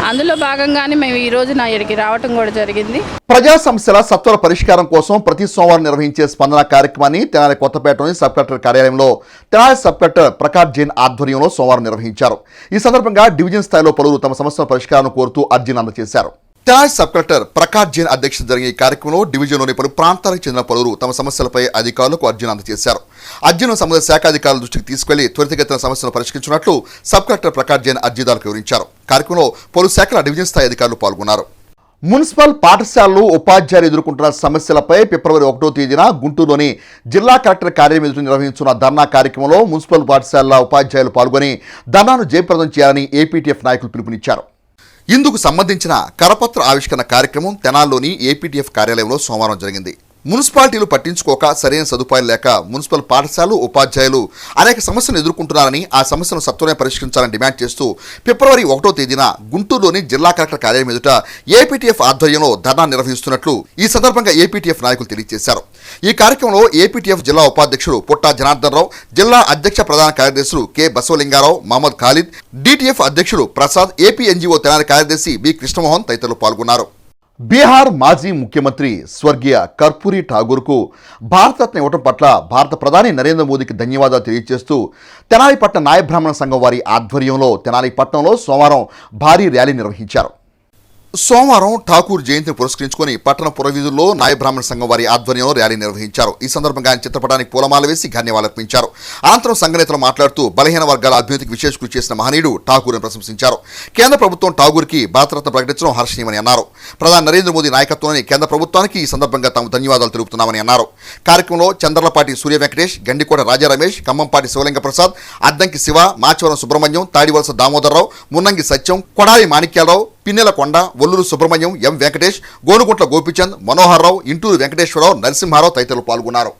అందులో భాగంగానే మేము ఈ రోజు నా ఇక్కడికి రావటం కూడా జరిగింది. ప్రజా సమస్యల సత్వర పరిష్కారం కోసం ప్రతి సోమవారం నిర్వహించే స్పందన కార్యక్రమాన్ని తెనాలి కొత్తపేటలోని సబ్ కలెక్టర్ కార్యాలయంలో తెనాలి సబ్ కలెక్టర్ ప్రకాష్ జైన్ ఆధ్వర్యంలో సోమవారం నిర్వహించారు. ఈ సందర్భంగా డివిజన్ స్థాయిలో పలువురు తమ సమస్యల పరిష్కారం కోరుతూ అర్జీని అందజేశారు. తెనాలి సబ్ కలెక్టర్ ప్రకాష్ జైన్ అధ్యక్షత జరిగే ఈ కార్యక్రమంలో డివిజన్లోని పలు ప్రాంతాలకు చెందిన పలువురు తమ సమస్యలపై అధికారులకు అర్జీని అందజేశారు. అర్జీను సంబంధిత శాఖ అధికారుల దృష్టికి తీసుకెళ్లి త్వరితగతిన సమస్యలను పరిష్కరించినట్లు సబ్ కలెక్టర్ ప్రకాష్ జైన్ అర్జీదారులకు వివరించారు. కార్యక్రమంలో పలు శాఖల డివిజన్ స్థాయి అధికారులు పాల్గొన్నారు. మున్సిపల్ పాఠశాలలు ఉపాధ్యాయులు ఎదుర్కొంటున్న సమస్యలపై ఫిబ్రవరి 1వ తేదీన గుంటూరులోని జిల్లా కలెక్టర్ కార్యాలయం ఎదుట నిర్వహించిన ధర్నా కార్యక్రమంలో మున్సిపల్ పాఠశాలల ఉపాధ్యాయులు పాల్గొని ధర్నాను జయప్రదం చేయాలని ఏపీటీఎఫ్ నాయకులు పిలుపునిచ్చారు. ఇందుకు సంబంధించిన కరపత్ర ఆవిష్కరణ కార్యక్రమం తెనాల్లోని ఏపీటీఎఫ్ కార్యాలయంలో సోమవారం జరిగింది. మున్సిపాలిటీలు పట్టించుకోక సరైన సదుపాయాలు లేక మున్సిపల్ పాఠశాలలు ఉపాధ్యాయులు అనేక సమస్యలు ఎదుర్కొంటున్నారని ఆ సమస్యను సత్వరమే పరిష్కరించాలని డిమాండ్ చేస్తూ ఫిబ్రవరి 1వ తేదీన గుంటూరులోని జిల్లా కలెక్టర్ కార్యాలయం ఎదుట ఏపీటీఎఫ్ ఆధ్వర్యంలో ధర్నా నిర్వహిస్తున్నట్లు ఈ సందర్భంగా ఏపీటీఎఫ్ నాయకులు తెలియజేశారు. ఈ కార్యక్రమంలో ఏపీటీఎఫ్ జిల్లా ఉపాధ్యక్షుడు పుట్టా జనార్దన్ రావు, జిల్లా అధ్యక్ష ప్రధాన కార్యదర్శులు కె బసవలింగారావు, మహమ్మద్ ఖాలిద్, డిటిఎఫ్ అధ్యక్షుడు ప్రసాద్, ఏపీ ఎన్జీఓ తెనాలి కార్యదర్శి బి కృష్ణమోహన్ తదితరులు పాల్గొన్నారు. బీహార్ మాజీ ముఖ్యమంత్రి స్వర్గీయ కర్పూరి ఠాగూర్కు భారతరత్న ఇవ్వడం పట్ల భారత ప్రధాని నరేంద్ర మోదీకి ధన్యవాదాలు తెలియజేస్తూ తెనాలిపట్నం నాయ బ్రాహ్మణ సంఘం వారి ఆధ్వర్యంలో తెనాలిపట్నంలో సోమవారం భారీ ర్యాలీ నిర్వహించారు. సోమవారం ఠాకూర్ జయంతిని పురస్కరించుకుని పట్టణ పురవీధుల్లో నాయ బ్రాహ్మణ సంఘం వారి ఆధ్వర్యంలో ర్యాలీ నిర్వహించారు. ఈ సందర్భంగా ఆయన చిత్రపటానికి పూలమాల వేసి ధన్యవాదాలర్పించారు. అనంతరం సంఘ నేతలు మాట్లాడుతూ బలహీన వర్గాల అభ్యున్నతికి విశేష కృషి చేసిన మహనీయుడు ఠాకూర్ని ప్రశంసించారు. కేంద్ర ప్రభుత్వం ఠాకూర్కి భారతరత్న ప్రకటించడం హర్షణీయమని అన్నారు. ప్రధాని నరేంద్ర మోదీ నాయకత్వంలోని కేంద్ర ప్రభుత్వానికి ఈ సందర్భంగా తాము ధన్యవాదాలు తెలుపుతున్నామని అన్నారు. కార్యక్రమంలో చంద్రలపాటి సూర్య వెంకటేష్, గండికోట రాజా రమేష్, ఖమ్మంపాటి శివలింగ ప్రసాద్, అద్దంకి శివ, మాచవరం సుబ్రహ్మణ్యం, తాడివలస దామోదరరావు, మున్నంగి సత్యం, కొడాలి మాణిక్యాలరావు, పిన్నెల కొండ, ఒల్లూరు సుబ్రహ్మణ్యం, ఎం వెంకటేష్, గోనుగుంట్ల గోపిచంద్, మనోహర్ రావు, ఇంటూరు వెంకటేశ్వరరావు, నరసింహారావు తదితరులు పాల్గొన్నారు.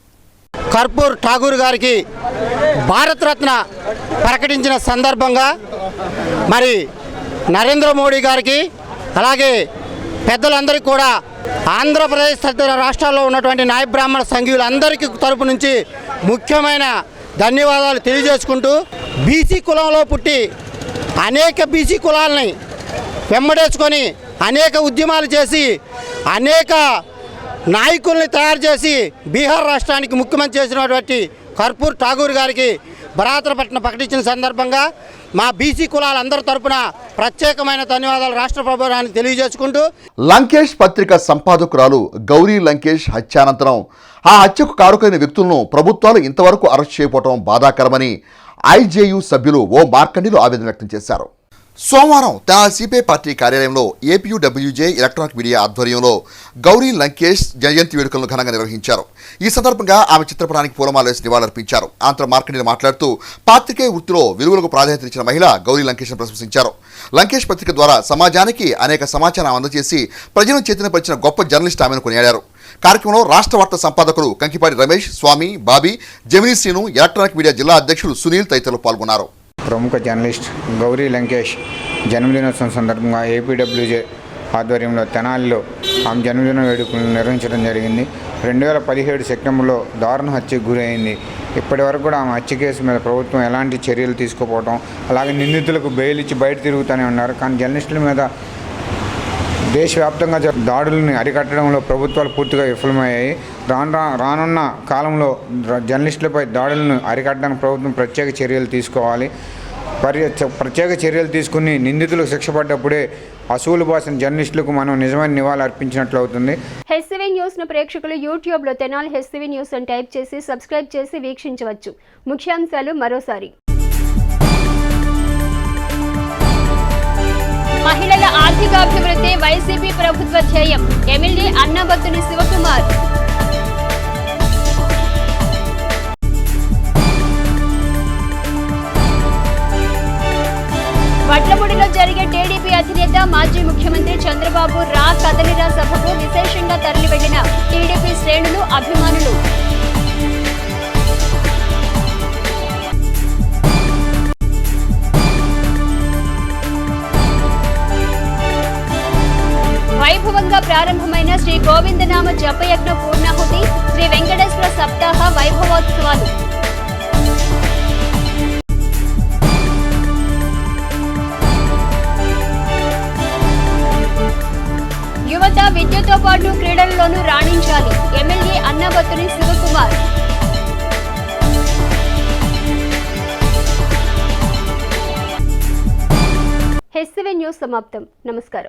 కర్పూర్ ఠాగూర్ గారికి భారతరత్న ప్రకటించిన సందర్భంగా మరి నరేంద్ర మోడీ గారికి అలాగే పెద్దలందరికీ కూడా ఆంధ్రప్రదేశ్ తదితర రాష్ట్రాల్లో ఉన్నటువంటి నాయ బ్రాహ్మణ సంఘీయులందరికీ తరపు నుంచి ముఖ్యమైన ధన్యవాదాలు తెలియజేసుకుంటూ బీసీ కులంలో పుట్టి అనేక బీసీ కులాలని వెంబడేసుకొని అనేక ఉద్యమాలు చేసి అనేక నాయకుల్ని తయారు చేసి బీహార్ రాష్ట్రానికి ముఖ్యమంత్రి చేసినటువంటి కర్పూర్ ఠాగూర్ గారికి భారతరత్న ప్రకటించిన సందర్భంగా మా బీసీ కులాలందరి తరపున ప్రత్యేకమైన ధన్యవాదాలు రాష్ట్ర ప్రభుత్వానికి తెలియజేసుకుంటూ లంకేష్ పత్రిక సంపాదకురాలు గౌరీ లంకేష్ హత్యానంతరం ఆ హత్యకు కారుకైన వ్యక్తులను ప్రభుత్వాలు ఇంతవరకు అరెస్ట్ చేయకపోవడం బాధాకరమని ఐజేయు సభ్యులు ఓ మార్కండిలు ఆవేదన వ్యక్తం చేశారు. సోమవారం తెనాలి సిపిఐ పార్టీ కార్యాలయంలో ఏపీయూడబ్ల్యూజే ఎలక్ట్రానిక్ మీడియా ఆధ్వర్యంలో గౌరీ లంకేష్ జయంతి వేడుకలను ఘనంగా నిర్వహించారు. ఈ సందర్భంగా ఆమె చిత్రపటానికి పూలమాల వేసి నివాళులర్పించారు. అనంతరం మార్కండేయులు మాట్లాడుతూ పాత్రికేయ వృత్తిలో విలువలకు ప్రాధాన్యత ఇచ్చిన మహిళ గౌరీ లంకేష్ను ప్రశంసించారు. లంకేష్ పత్రిక ద్వారా సమాజానికి అనేక సమాచారం అందజేసి ప్రజలను చైతన్యపరిచిన గొప్ప జర్నలిస్ట్ ఆమెను కొనియాడారు. కార్యక్రమంలో రాష్ట్ర వార్తా సంపాదకులు కంకిపాటి రమేష్, స్వామి, బాబీ, జమినీ శ్రీను, ఎలక్ట్రానిక్ మీడియా జిల్లా అధ్యక్షుడు సునీల్ తదితరులు పాల్గొన్నారు. ప్రముఖ జర్నలిస్ట్ గౌరీ లంకేష్ జన్మదినోత్సవం సందర్భంగా ఏపీడబ్ల్యూజే ఆధ్వర్యంలో తెనాలిలో ఆమె జన్మదిన వేడుకలను నిర్వహించడం జరిగింది. 2017 సెప్టెంబర్లో దారుణ హత్యకు గురైంది. ఇప్పటి వరకు కూడా ఆమె హత్య కేసు మీద ప్రభుత్వం ఎలాంటి చర్యలు తీసుకోకపోవడం, అలాగే నిందితులకు బెయిల్ ఇచ్చి బయట తిరుగుతూనే ఉన్నారు. కానీ జర్నలిస్టుల మీద దేశవ్యాప్తంగా దాడులను అరికట్టడంలో ప్రభుత్వాలు పూర్తిగా విఫలమయ్యాయి. రానున్న కాలంలో జర్నలిస్టులపై దాడులను అరికట్టడానికి ప్రభుత్వం ప్రత్యేక చర్యలు తీసుకోవాలి. ప్రత్యేక చర్యలు తీసుకుని నిందితులకు శిక్ష పడ్డప్పుడే అసూలు బాసిన జర్నలిస్టులకు మనం నిజమైన నివాళులు అర్పించినట్లు అవుతుంది. హెచ్సివి న్యూస్ ను ప్రేక్షకులు యూట్యూబ్ లో తెనాలి హెచ్సివి న్యూస్ అని టైప్ చేసి సబ్స్క్రైబ్ చేసి వీక్షించవచ్చు. ముఖ్యాంశాలు మరోసారి. మహిళల ఆర్థికాభివృద్ధి వైసీపీ ప్రభుత్వ ధ్యేయం. ఎమ్మెల్యే అన్నాబత్తుని శివకుమార్. వడ్లమూడిలో జరిగే టీడీపీ అధినేత మాజీ ముఖ్యమంత్రి చంద్రబాబు కదలిరా సభకు విశేషంగా తరలి వెళ్లిన టీడీపీ శ్రేణులు, అభిమానులు. వైభవంగా ప్రారంభమైన శ్రీ గోవిందనామ జపయజ్ఞ పూర్ణాహుతి, శ్రీ వెంకటేశ్వర సప్తాహ వైభవోత్సవాలు. యువత విద్యతో పాటు క్రీడల్లోనూ రాణించాలి. MLA Annabathuni Sivakumar. HCV news సమాప్తం. నమస్కారం.